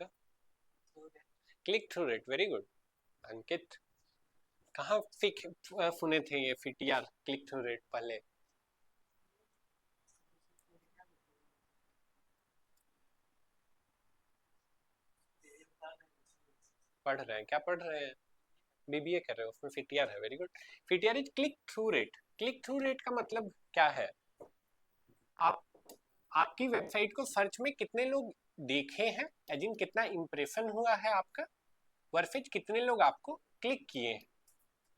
through rate, very good Ankit. कहाँ सुने थे ये सीटीआर, क्लिक थ्रू रेट पहले? पढ़ रहे हैं, क्या पढ़ रहे हैं? बीबीए कर रहे हो, उसमें सीटीआर है, very good. CTR is click through rate. Click through rate का मतलब क्या है? आप आपकी वेबसाइट को सर्च में कितने लोग देखे हैं, एज इन कितना इंप्रेशन हुआ है आपका, वर्सेज कितने लोग आपको क्लिक किए हैं।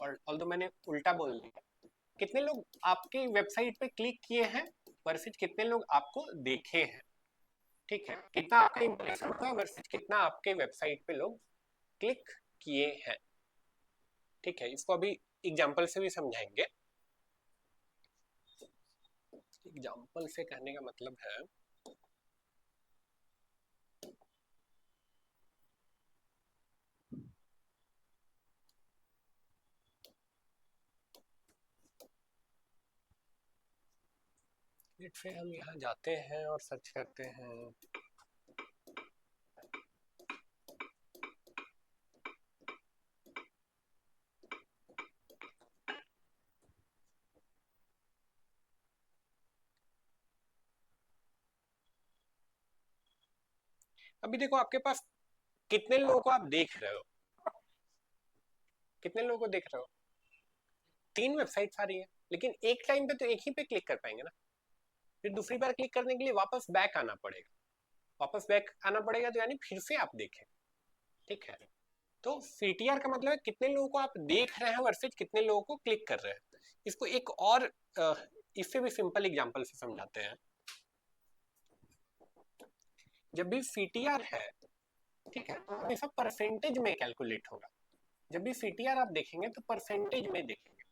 और ऑल्दो मैंने उल्टा बोल दिया, कितने लोग आपकी वेबसाइट पे क्लिक किए हैं वर्सेज कितने लोग आपको देखे हैं, ठीक है, कितना आपका इंप्रेशन हुआ वर्सेज कितना आपके वेबसाइट पे लोग क्लिक किए हैं, ठीक है। इसको अभी एग्जांपल से भी समझाएंगे। एग्जांपल से कहने का मतलब है फिर हम यहाँ जाते हैं और सर्च करते हैं, अभी देखो आपके पास कितने लोगों को आप देख रहे हो, कितने लोगों को देख रहे हो? 3 वेबसाइट आ रही है, लेकिन एक टाइम पे तो एक ही पे क्लिक कर पाएंगे ना, फिर दूसरी बार क्लिक करने के लिए वापस बैक आना पड़ेगा, वापस बैक आना पड़ेगा, तो यानी फिर से आप देखें, ठीक है। तो सीटीआर का मतलब है कितने लोगों को आप देख रहे हैं वर्सेज कितने लोगों को क्लिक कर रहे हैं। इसको एक और इससे भी सिंपल एग्जांपल से समझाते हैं। जब भी CTR है, ठीक है, तो हमेशा परसेंटेज में कैलकुलेट होगा। जब भी CTR आप देखेंगे तो परसेंटेज में देखेंगे।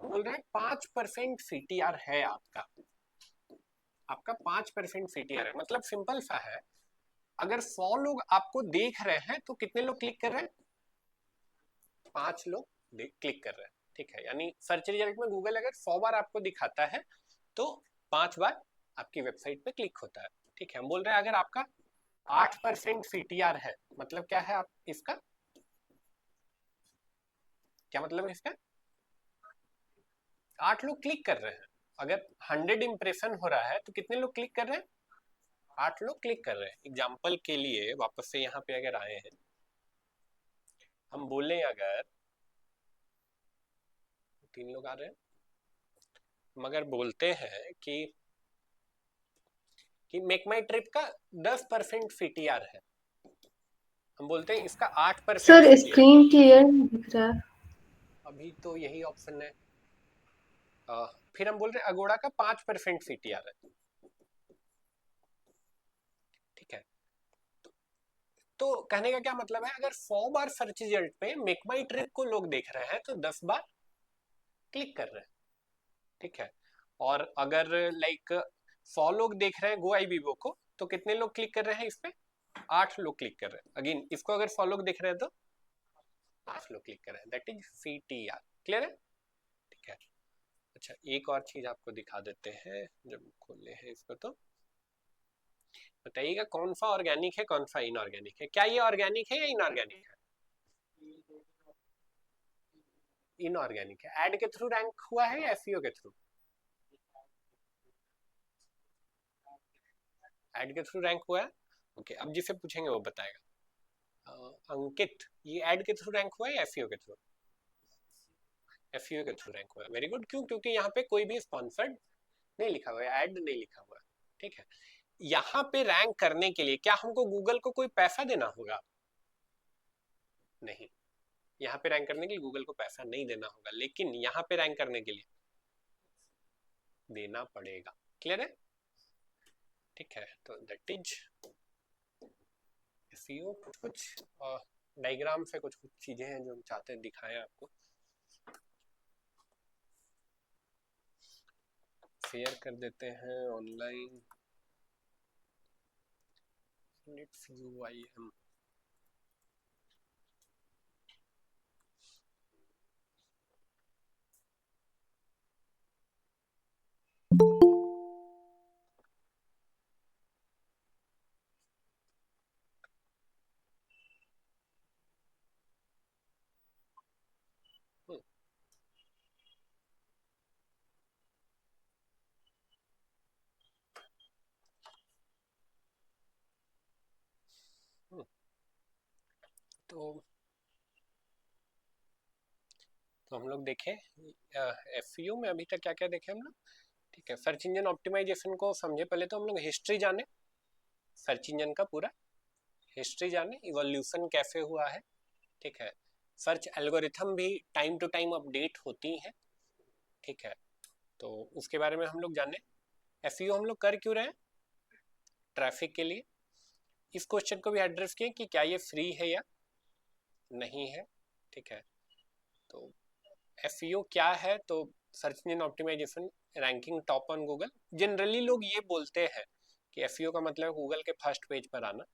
बोल रहे हैं 5% CTR है आपका 5% CTR है, मतलब सिंपल सा है, अगर 100 लोग आपको देख रहे हैं तो कितने लोग क्लिक कर रहे हैं? 5 लोग क्लिक कर रहे हैं, ठीक है। यानी सर्च रिजल्ट में गूगल अगर 100 बार आपको दिखाता है तो 5 बार आपकी वेबसाइट पे क्लिक होता है, ठीक है। हम बोल रहे हैं अगर आपका 8% CTR है, मतलब क्या है आप इसका, क्या मतलब है इसका? 8 लोग क्लिक कर रहे हैं। अगर 100 इंप्रेशन हो रहा है तो कितने लोग क्लिक कर रहे हैं? 8 लोग क्लिक कर रहे हैं। एग्जाम्पल के लिए वापस से यहाँ पे अगर आए हैं, हम बोले अगर 3 लोग आ रहे हैं, मगर बोलते हैं कि मेक माई ट्रिप का 10% CTR है, हम बोलते हैं इसका 8% सर स्क्रीन क्लियर नहीं दिख रहा है। अभी तो यही ऑप्शन है। फिर हम बोल रहे हैं अगोड़ा का 5% CTR है, ठीक है। तो कहने का क्या मतलब है, अगर 100 बार सर्च रिजल्ट पे मेक माई ट्रिप को लोग देख रहे हैं तो 10 बार क्लिक कर रहे हैं, ठीक है। और अगर लाइक 100 लोग देख रहे हैं गो आई बीबो को तो कितने लोग क्लिक कर रहे हैं इस पे? 8 लोग क्लिक कर रहे हैं। अगेन इसको अगर 100 लोग देख रहे हैं तो 8 लोग क्लिक कर रहे हैं, दैट इज CTR। क्लियर है? ठीक है। अच्छा, एक और चीज आपको दिखा देते हैं जब खोले हैं इसको, तो बताइएगा कौन सा ऑर्गेनिक है कौन सा इनऑर्गेनिक है। क्या ये ऑर्गेनिक है या इनऑर्गेनिक है? इनऑर्गेनिक है। एड के थ्रू रैंक हुआ है या SEO के थ्रू? एड के थ्रू रैंक हुआ है, ओके। अब जिसे पूछेंगे वो बताएगा। अंकित, ये एड के थ्रू रैंक हुआ है या SEO के थ्रू? SEO के थ्रू रैंक हुआ है। Very good. क्यों? क्योंकि यहाँ पे कोई भी स्पॉन्सर्ड नहीं लिखा हुआ है, एड नहीं लिखा हुआ है, ठीक है। यहाँ पे रैंक करने के लिए क्या हमको गूगल को कोई पैसा देना होगा? नहीं, यहाँ पे रैंक करने के लिए गूगल को पैसा नहीं देना होगा, लेकिन यहाँ पे रैंक करने के लिए देना पड़ेगा। क्लियर है? ठीक है। तो दैट इज SEO। कुछ डायग्राम से कुछ चीजें हैं जो हम चाहते हैं दिखाएं आपको, शेयर कर देते हैं ऑनलाइन। UIM तो हम लोग देखें SEO में अभी तक क्या क्या देखे हम लोग, ठीक है। सर्च इंजन ऑप्टिमाइजेशन को समझे, पहले तो हम लोग हिस्ट्री जाने, सर्च इंजन का पूरा हिस्ट्री जाने, इवोल्यूशन कैसे हुआ है, ठीक है। सर्च एल्गोरिथम भी टाइम टू टाइम अपडेट होती हैं, ठीक है। तो उसके बारे में हम लोग जाने। SEO हम लोग कर क्यों रहे हैं? ट्रैफिक के लिए। इस क्वेश्चन को भी एड्रेस किए कि क्या ये फ्री है या नहीं है, ठीक है। तो SEO क्या है? तो search engine optimisation ranking top on Google. Generally लोग ये बोलते हैं कि SEO का मतलब गूगल के फर्स्ट पेज पर आना,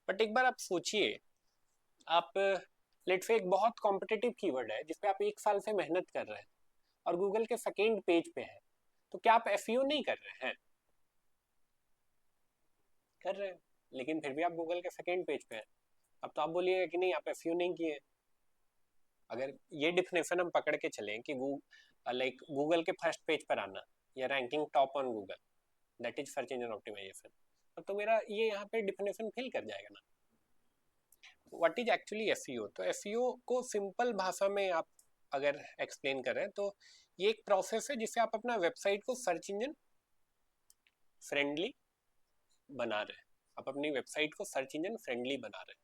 बट एक बार आप सोचिए, आप लेट्स से एक बहुत कॉम्पिटिटिव कीवर्ड है जिसपे आप 1 साल से मेहनत कर रहे हैं और गूगल के सेकेंड पेज पे है, तो क्या आप SEO नहीं कर रहे हैं? कर रहे हैं, लेकिन फिर भी आप गूगल के सेकेंड पेज पे हैं। अब तो आप बोलिएगा कि नहीं आप SEO नहीं किए। अगर ये डिफिनेशन हम पकड़ के चलें कि लाइक गूगल के फर्स्ट पेज पर आना या ranking top on Google, that is search engine optimisation, तो मेरा ये यहाँ पे डिफिनेशन फिल कर जाएगा ना। What is actually SEO? तो SEO को सिंपल भाषा में आप अगर एक्सप्लेन करें तो ये एक प्रोसेस है जिससे आप अपना वेबसाइट को सर्च इंजन फ्रेंडली बना रहे हैं। आप अपनी वेबसाइट को सर्च इंजन फ्रेंडली बना रहे हैं,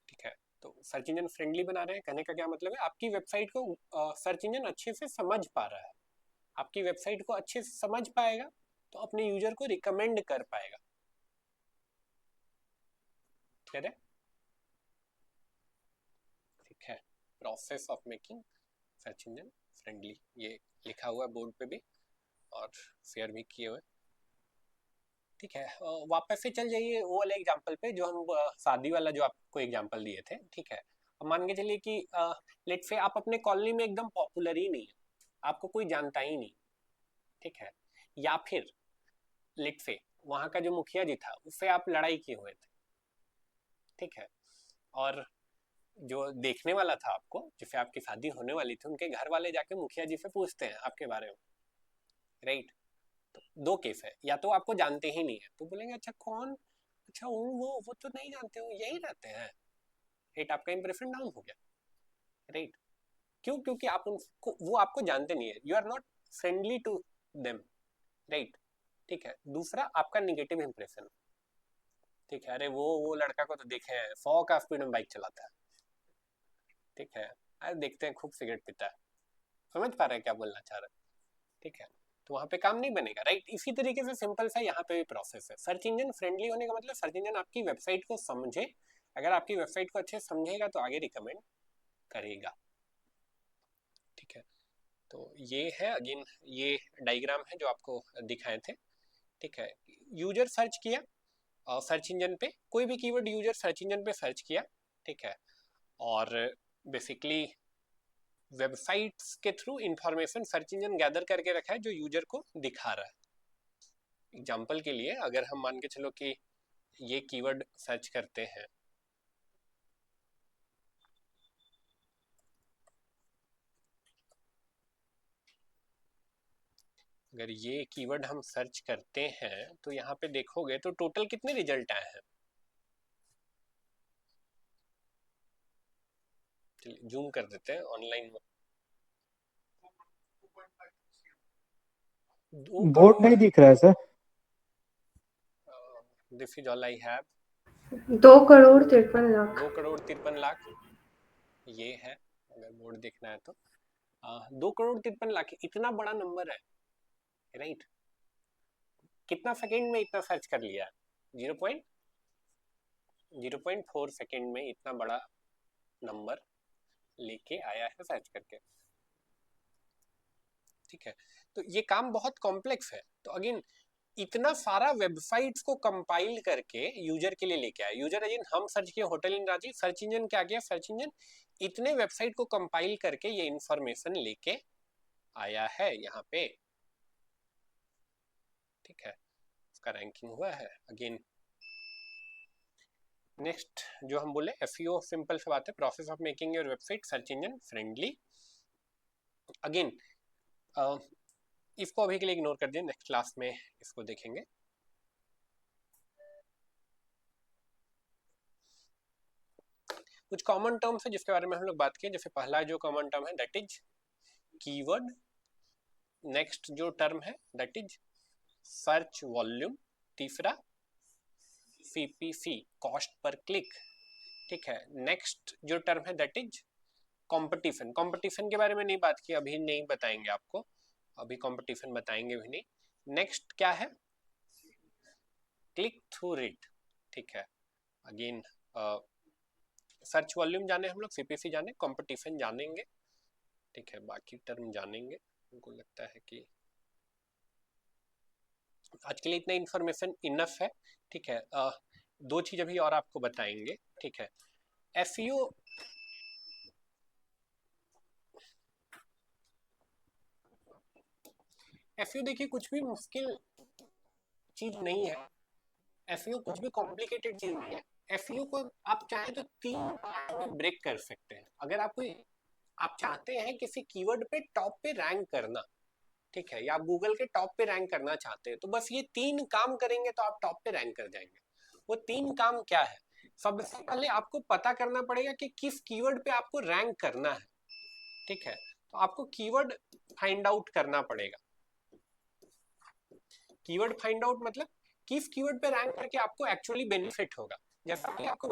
ठीक है। तो सर्च इंजन फ्रेंडली बना रहे हैं कहने का क्या मतलब है? आपकी वेबसाइट को सर्च इंजन अच्छे से समझ पा रहा है। आपकी वेबसाइट को अच्छे से समझ पाएगा तो अपने यूजर को रिकमेंड कर पाएगा। ठीक है, ठीक है। Process of making search engine friendly, ये लिखा हुआ है बोर्ड पे भी और शेयर भी किए हुए। ठीक है, वापस से चल जाइए वो वाले एग्जांपल पे जो हम शादी वाला जो आपको एग्जांपल दिए थे। ठीक है, अब मान के चलिए कि लेट्स से आप अपने कॉलोनी में एकदम पॉपुलर ही नहीं है, आपको कोई जानता ही नहीं। ठीक है, या फिर लेट्स से वहाँ का जो मुखिया जी था उससे आप लड़ाई किए हुए थे। ठीक है, और जो देखने वाला था आपको, जिससे आपकी शादी होने वाली थी, उनके घर वाले जाके मुखिया जी से पूछते हैं आपके बारे में, राइट। तो दो केस है, या तो आपको जानते ही नहीं है तो बोलेंगे अच्छा कौन, अच्छा वो तो नहीं जानते हो, यही रहते हैं, राइट। आपका इंप्रेशन डाउन हो गया, राइट। क्यों? क्योंकि आप उनको, वो आपको जानते नहीं है, you are not friendly to them, right. ठीक है, दूसरा आपका निगेटिव इंप्रेशन। ठीक है, अरे वो लड़का को तो देखे हैं 100 का स्पीड में बाइक चलाता है। ठीक है, अरे देखते हैं खूब सिगरेट पीता है। समझ पा रहे हैं क्या बोलना चाह रहे हैं? ठीक है, तो वहाँ पे काम नहीं बनेगा, राइट। इसी तरीके से सिंपल सा यहाँ पे भी प्रोसेस है। सर्च इंजन फ्रेंडली होने का मतलब सर्च इंजन आपकी वेबसाइट को समझे, अगर आपकी वेबसाइट को अच्छे समझेगा तो आगे रिकमेंड करेगा। ठीक है, तो ये है अगेन, ये डायग्राम है जो आपको दिखाए थे। ठीक है, यूजर सर्च किया सर्च इंजन पे, कोई भी कीवर्ड यूजर सर्च इंजन पे सर्च किया। ठीक है, और बेसिकली वेबसाइट्स के through information search engine gather करके रखा है जो यूजर को दिखा रहा है। एग्जांपल के लिए अगर हम मान के चलो कि ये कीवर्ड सर्च करते हैं, अगर ये कीवर्ड हम सर्च करते हैं तो यहाँ पे देखोगे तो टोटल कितने रिजल्ट आए हैं। चलिए जूम कर देते हैं ऑनलाइन में। बोर्ड नहीं दिख रहा है sir. This is all I have. 2,53,00,000। 2,53,00,000 ये है, अगर बोर्ड देखना है तो 2,53,00,000 इतना बड़ा नंबर है, राइट। कितना सेकंड में इतना सर्च कर लिया? 0.4 सेकंड में इतना बड़ा नंबर लेके आया है सर्च करके। ठीक है, तो ये काम बहुत कॉम्प्लेक्स है। तो अगेन इतना सारा वेबसाइट्स को कंपाइल करके यूजर के लिए लेके आया। यूजर अगेन हम सर्च किए hotel in Ranchi, search engine क्या किया, सर्च इंजन इतने वेबसाइट को कंपाइल करके ये इंफॉर्मेशन लेके आया है यहाँ पे। ठीक है, इसका रैंकिंग हुआ है। अगेन नेक्स्ट जो हम बोले एसईओ, सिंपल सी बात है, process of making your website search engine friendly. Again इसको अभी के लिए इग्नोर कर दिए, नेक्स्ट क्लास में इसको देखेंगे। कुछ कॉमन टर्म्स है जिसके बारे में हम लोग बात किए। जैसे पहला जो कॉमन टर्म है दैट इज कीवर्ड, नेक्स्ट जो टर्म है दैट इज सर्च वॉल्यूम, तीसरा सीपीसी कॉस्ट पर क्लिक। ठीक है, नेक्स्ट जो टर्म है दैट इज कंपटीशन। कंपटीशन के बारे में नहीं बात की, अभी नहीं बताएंगे आपको, अभी कंपटीशन बताएंगे भी नहीं। नेक्स्ट क्या है? Click through rate. ठीक है, अगेन सर्च वॉल्यूम जाने हम लोग, सीपीसी जाने, कंपटीशन जानेंगे। ठीक है, बाकी टर्म जानेंगे। उनको लगता है कि आज के लिए इतना इन्फॉर्मेशन इनफ है। ठीक है, दो चीज अभी और आपको बताएंगे। ठीक है, एसईओ एसईओ देखिए कुछ भी मुश्किल चीज नहीं है, एसईओ कुछ भी कॉम्प्लिकेटेड चीज नहीं है। एसईओ को आप चाहे तो 3 पार्ट में ब्रेक कर सकते हैं। अगर आप चाहते हैं किसी कीवर्ड पे टॉप पे रैंक करना, ठीक है, या आप गूगल के टॉप पे रैंक करना चाहते हैं, तो बस ये 3 काम करेंगे तो आप टॉप पे रैंक कर जाएंगे। वो 3 काम क्या है? सबसे पहले आपको पता करना पड़ेगा कि किस कीवर्ड पे आपको रैंक करना है। ठीक है, तो आपको कीवर्ड फाइंड आउट करना पड़ेगा। कीवर्ड फाइंड आउट मतलब किस कीवर्ड पे रैंक करके आपको एक्चुअली बेनिफिट होगा। जैसा कि आपको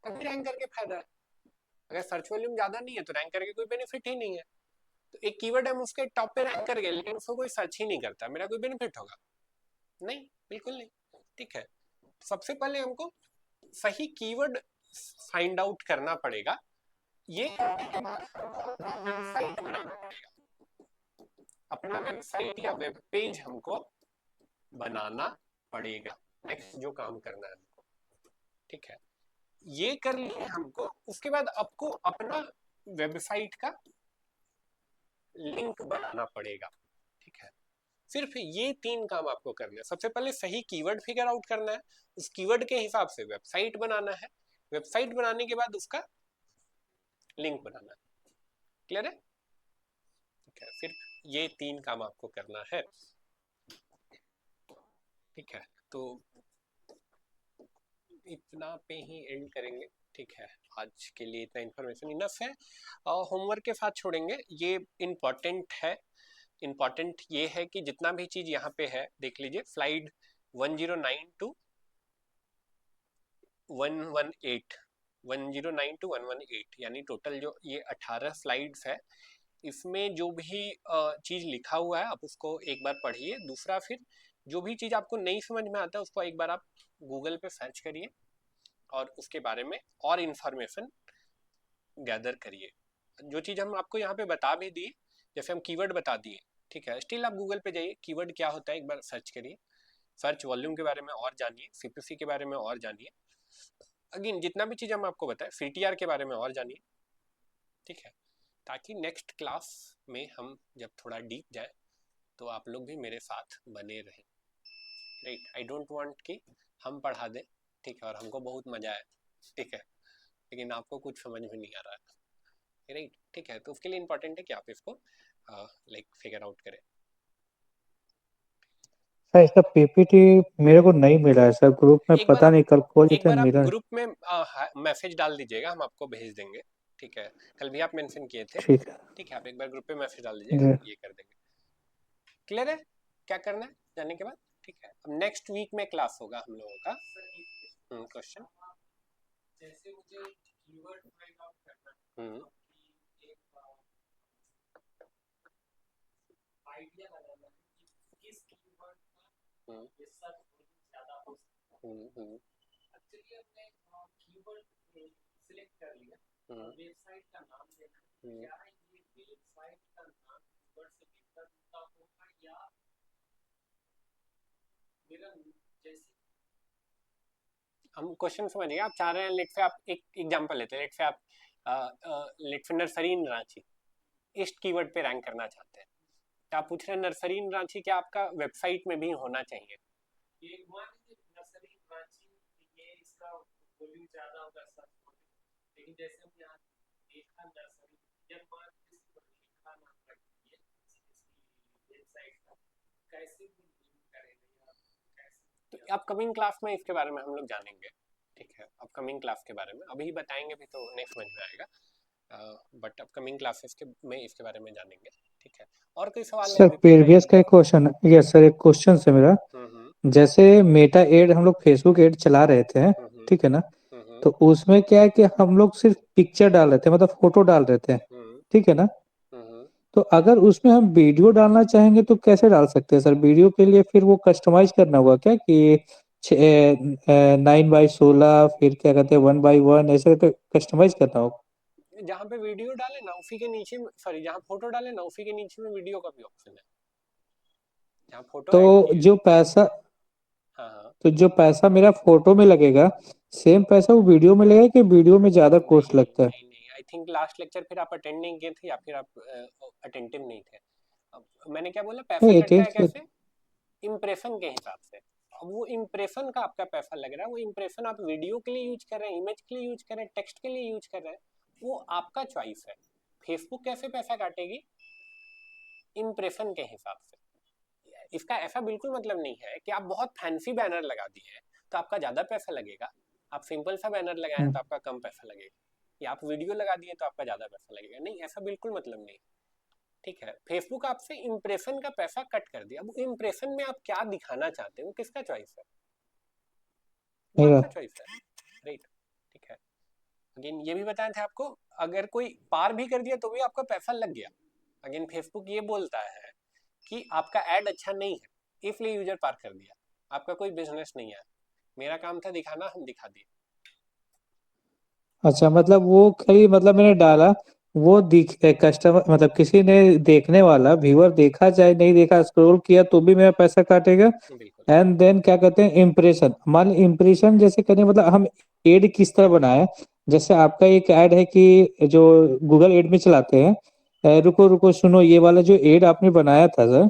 तभी रैंक करके फायदा है। अगर सर्च वॉल्यूम ज्यादा नहीं है तो रैंक करके कोई बेनिफिट ही नहीं है। तो एक कीवर्ड हम उसके टॉप पे रैंक कर गए लेकिन उसको कोई सर्च ही नहीं करता, मेरा कोई बेनिफिट होगा नहीं, बिल्कुल नहीं। ठीक है, सबसे पहले हमको सही कीवर्ड फाइंड आउट करना पड़ेगा, ये अपना वेबसाइट या वेब पेज हमको बनाना पड़ेगा। नेक्स्ट जो काम करना है हमको, ठीक है, ये कर लिए हमको। उसके बाद आपको अपना वेबसाइट का लिंक बनाना पड़ेगा। ठीक है, सिर्फ ये 3 काम आपको करना है। सबसे पहले सही कीवर्ड फिगर आउट करना है, उस कीवर्ड के हिसाब से वेबसाइट बनाना है, वेबसाइट बनाने के बाद उसका लिंक बनाना है। क्लियर है? ठीक है, सिर्फ ये 3 काम आपको करना है। ठीक है, तो इतना पे ही एंड करेंगे। ठीक है, आज के लिए इतना इन्फॉर्मेशन इनफ है। होमवर्क के साथ छोड़ेंगे, ये इम्पॉर्टेंट है। इम्पॉर्टेंट ये है कि जितना भी चीज यहाँ पे है देख लीजिए, स्लाइड 109 to 118 यानी टोटल जो ये 18 स्लाइड्स है, इसमें जो भी चीज लिखा हुआ है आप उसको एक बार पढ़िए। दूसरा, फिर जो भी चीज आपको नहीं समझ में आता है उसको एक बार आप गूगल पे सर्च करिए और उसके बारे में और इंफॉर्मेशन गैदर करिए। जो चीज हम आपको यहाँ पे बता भी दिए, जैसे हम कीवर्ड बता दिए, ठीक है, स्टिल आप गूगल पे जाइए, कीवर्ड क्या होता है एक बार सर्च करिए, सर्च वॉल्यूम के बारे में और जानिए, सीपीसी के बारे में और जानिए, अगेन जितना भी चीज हम आपको बताए सीटीआर के बारे में और जानिए। ठीक है, ताकि नेक्स्ट क्लास में हम जब थोड़ा डीप जाए तो आप लोग भी मेरे साथ बने रहें। राइट, आई डोंट वांट कि हम पढ़ा दें, ठीक है, और हमको बहुत मजा आए, ठीक है, लेकिन आपको कुछ समझ में नहीं आ रहा है। राइट, ठीक है, तो उसके लिए इंपॉर्टेंट है कि आप इसको लाइक फिगर आउट करें। सर इसका पीपीटी मेरे को नहीं मिला है सर, ग्रुप में एक पता बार नहीं कल खोज एक बार आप मिला। ग्रुप में मैसेज डाल दीजिएगा, हम आपको भेज देंगे। ठीक है, कल भी आप मेंशन किए थे। ठीक है ठीक है, आप एक बार ग्रुप पे मैसेज डाल दीजिएगा, जी। ये कर देंगे। क्लियर है क्या करना है जाने के बाद? ठीक है, अब नेक्स्ट वीक में क्लास होगा हम लोगों का। क्वेश्चन, जैसे मुझे कीवर्ड फाइंड आउट करना है, एक आइडिया लगाना है कि किस कीवर्ड का ये सब ज्यादा हो सकता है। एक्चुअली हमने कीवर्ड सिलेक्ट कर लिया, वेबसाइट का नाम देना है, क्या ये वेबसाइट का नाम कीवर्ड से मिलता जुलता होगा या मेरा जैसे हम क्वेश्चन समझिए, आप चाह रहे हैं, लेट से आप एक एग्जांपल लेते हैं, लेट से आप लेट से नर्सरी इन रांची इस कीवर्ड पे रैंक करना चाहते हैं, तो आप पूछ रहे हैं नर्सरी इन रांची क्या आपका वेबसाइट में भी होना चाहिए? ये मान लीजिए नर्सरी इन रांची, ये इसका वॉल्यूम ज्यादा होगा सर, लेकिन जैसे हम यहाँ देखा नर्सरी, जब मान लीजिए लिखा ना पड़े वेबसाइट का कैसे भी करेंगे कैसे, तो अपकमिंग क्लास में इसके बारे में हम लोग जानेंगे। ठीक है, अपकमिंग क्लास के बारे में अभी बताएंगे भी तो नहीं समझ में आएगा, बट अपकमिंग क्लासेस के में इसके बारे में जानेंगे। ठीक है, और कोई सवाल सर प्रीवियस का एक क्वेश्चन, यस सर, एक क्वेश्चन से मेरा, जैसे मेटा एड हम लोग फेसबुक एड चला रहे थे, ठीक है ना, तो उसमें क्या है कि हम लोग सिर्फ पिक्चर डाल रहे थे, मतलब फोटो डाल रहे थे, ठीक है ना, तो अगर उसमें हम वीडियो डालना चाहेंगे तो कैसे डाल सकते हैं सर? वीडियो के लिए फिर वो कस्टमाइज करना होगा क्या कि 9x16, फिर क्या कहते हैं 1x1, ऐसे तो कस्टमाइज करना होगा? जहाँ पे वीडियो डाले ना उसी के नीचे, सॉरी जहाँ फोटो डाले ना उसी के नीचे में वीडियो का भी ऑप्शन है, जहाँ फोटो तो जो पैसा, हाँ, तो जो पैसा मेरा फोटो में लगेगा सेम पैसा वो वीडियो में लगेगा कि वीडियो में ज्यादा कॉस्ट लगता है? नहीं, आई थिंक लास्ट लेक्चर फिर आप अटेंड नहीं किए थे या फिर आप अटेंटिव नहीं थे। अब मैंने क्या बोला, पैसा नहीं, कटता है कैसे? इम्प्रेशन के हिसाब से। अब वो इम्प्रेशन का आपका पैसा लग रहा है, वो इम्प्रेशन आप वीडियो के लिए यूज कर रहे हैं, इमेज के लिए यूज कर रहे हैं, टेक्स्ट के लिए यूज कर रहे हैं, वो आपका चॉइस है। फेसबुक कैसे पैसा काटेगी? इम्प्रेशन के हिसाब से। इसका ऐसा बिल्कुल मतलब नहीं है कि आप बहुत फैंसी बैनर लगा दिए हैं तो आपका ज्यादा पैसा लगेगा, आप सिंपल सा बैनर लगाए हैं तो आपका कम पैसा लगेगा, या आप वीडियो लगा दिए तो आपका ज्यादा पैसा लगेगा। नहीं, ऐसा बिल्कुल मतलब नहीं। ठीक है, फेसबुक आपसे इंप्रेशन का पैसा कट कर दिया। अब इंप्रेशन में आप क्या दिखाना चाहते हो, किसका चॉइस है? वो आपका चॉइस है। राइट, ठीक है, अगेन ये भी बताया था आपको, अगर कोई पार भी कर दिया तो भी आपका पैसा लग गया, अगेन फेसबुक ये बोलता है कि आपका ऐड अच्छा नहीं है, इसलिए यूजर पार कर दिया, आपका कोई बिजनेस नहीं है, मेरा काम था दिखाना, हम दिखा दिए। अच्छा, मतलब वो खाली मतलब मैंने डाला, वो दिख कस्टमर मतलब किसी ने देखने वाला व्यूअर देखा चाहे नहीं देखा, स्क्रॉल किया तो भी मेरा पैसा काटेगा। बिल्कुल एंड देन क्या कहते हैं, इम्प्रेशन, मान इम्प्रेशन जैसे करने मतलब हम एड किस तरह बनाए, जैसे आपका एक ऐड है कि जो गूगल एड में चलाते हैं, रुको रुको सुनो, ये वाला जो एड आपने बनाया था सर,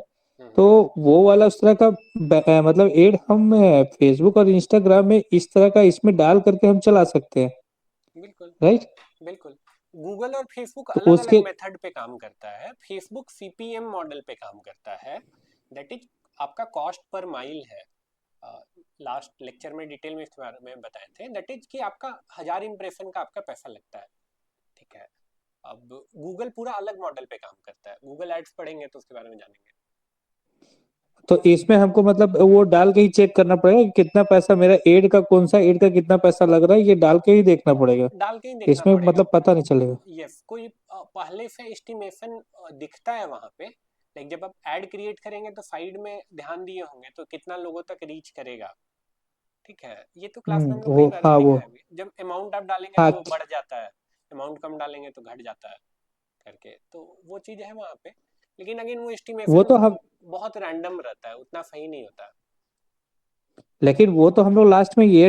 तो वो वाला उस तरह का मतलब एड हम फेसबुक और इंस्टाग्राम में इस तरह का इसमें डाल करके हम चला सकते हैं, बिल्कुल राइट? बिल्कुल। गूगल और फेसबुक तो अलग अलग उसके मेथड पे काम करता है। फेसबुक सीपीएम मॉडल पे काम करता है, दैट इज आपका कॉस्ट पर माइल है। लास्ट लेक्चर में डिटेल में इस बारे में बताए थे, दैट इज कि आपका 1000 इंप्रेशन का आपका पैसा लगता है, ठीक है। अब गूगल पूरा अलग मॉडल पे काम करता है, गूगल एड्स पढ़ेंगे तो उसके बारे में जानेंगे। तो इसमें हमको मतलब वो डाल के ही चेक करना पड़ेगा कि कितना पैसा मेरा एड का, कौन सा एड का कितना पैसा लग रहा है, ये डाल के ही देखना पड़ेगा, डाल के ही देखना इसमें पड़ेगा। मतलब पता नहीं चलेगा। यस, कोई पहले से एस्टिमेशन दिखता है वहां पे, लाइक जब आप ऐड क्रिएट करेंगे तो साइड में ध्यान दिए होंगे तो कितना लोगों तक रीच करेगा, ठीक है। ये तो क्लास में हम लोग वो कई बार हाँ वो देखा है भी। जब अमाउंट आप डालेंगे तो हाँ वो बढ़ जाता है, अमाउंट कम डालेंगे तो घट जाता है करके, तो वो चीज है वहां पे। लेकिन अगेन वो वो एस्टिमेशन तो हम बहुत रैंडम रहता है, उतना सही नहीं होता। लेकिन वो तो हम लोग लास्ट में ये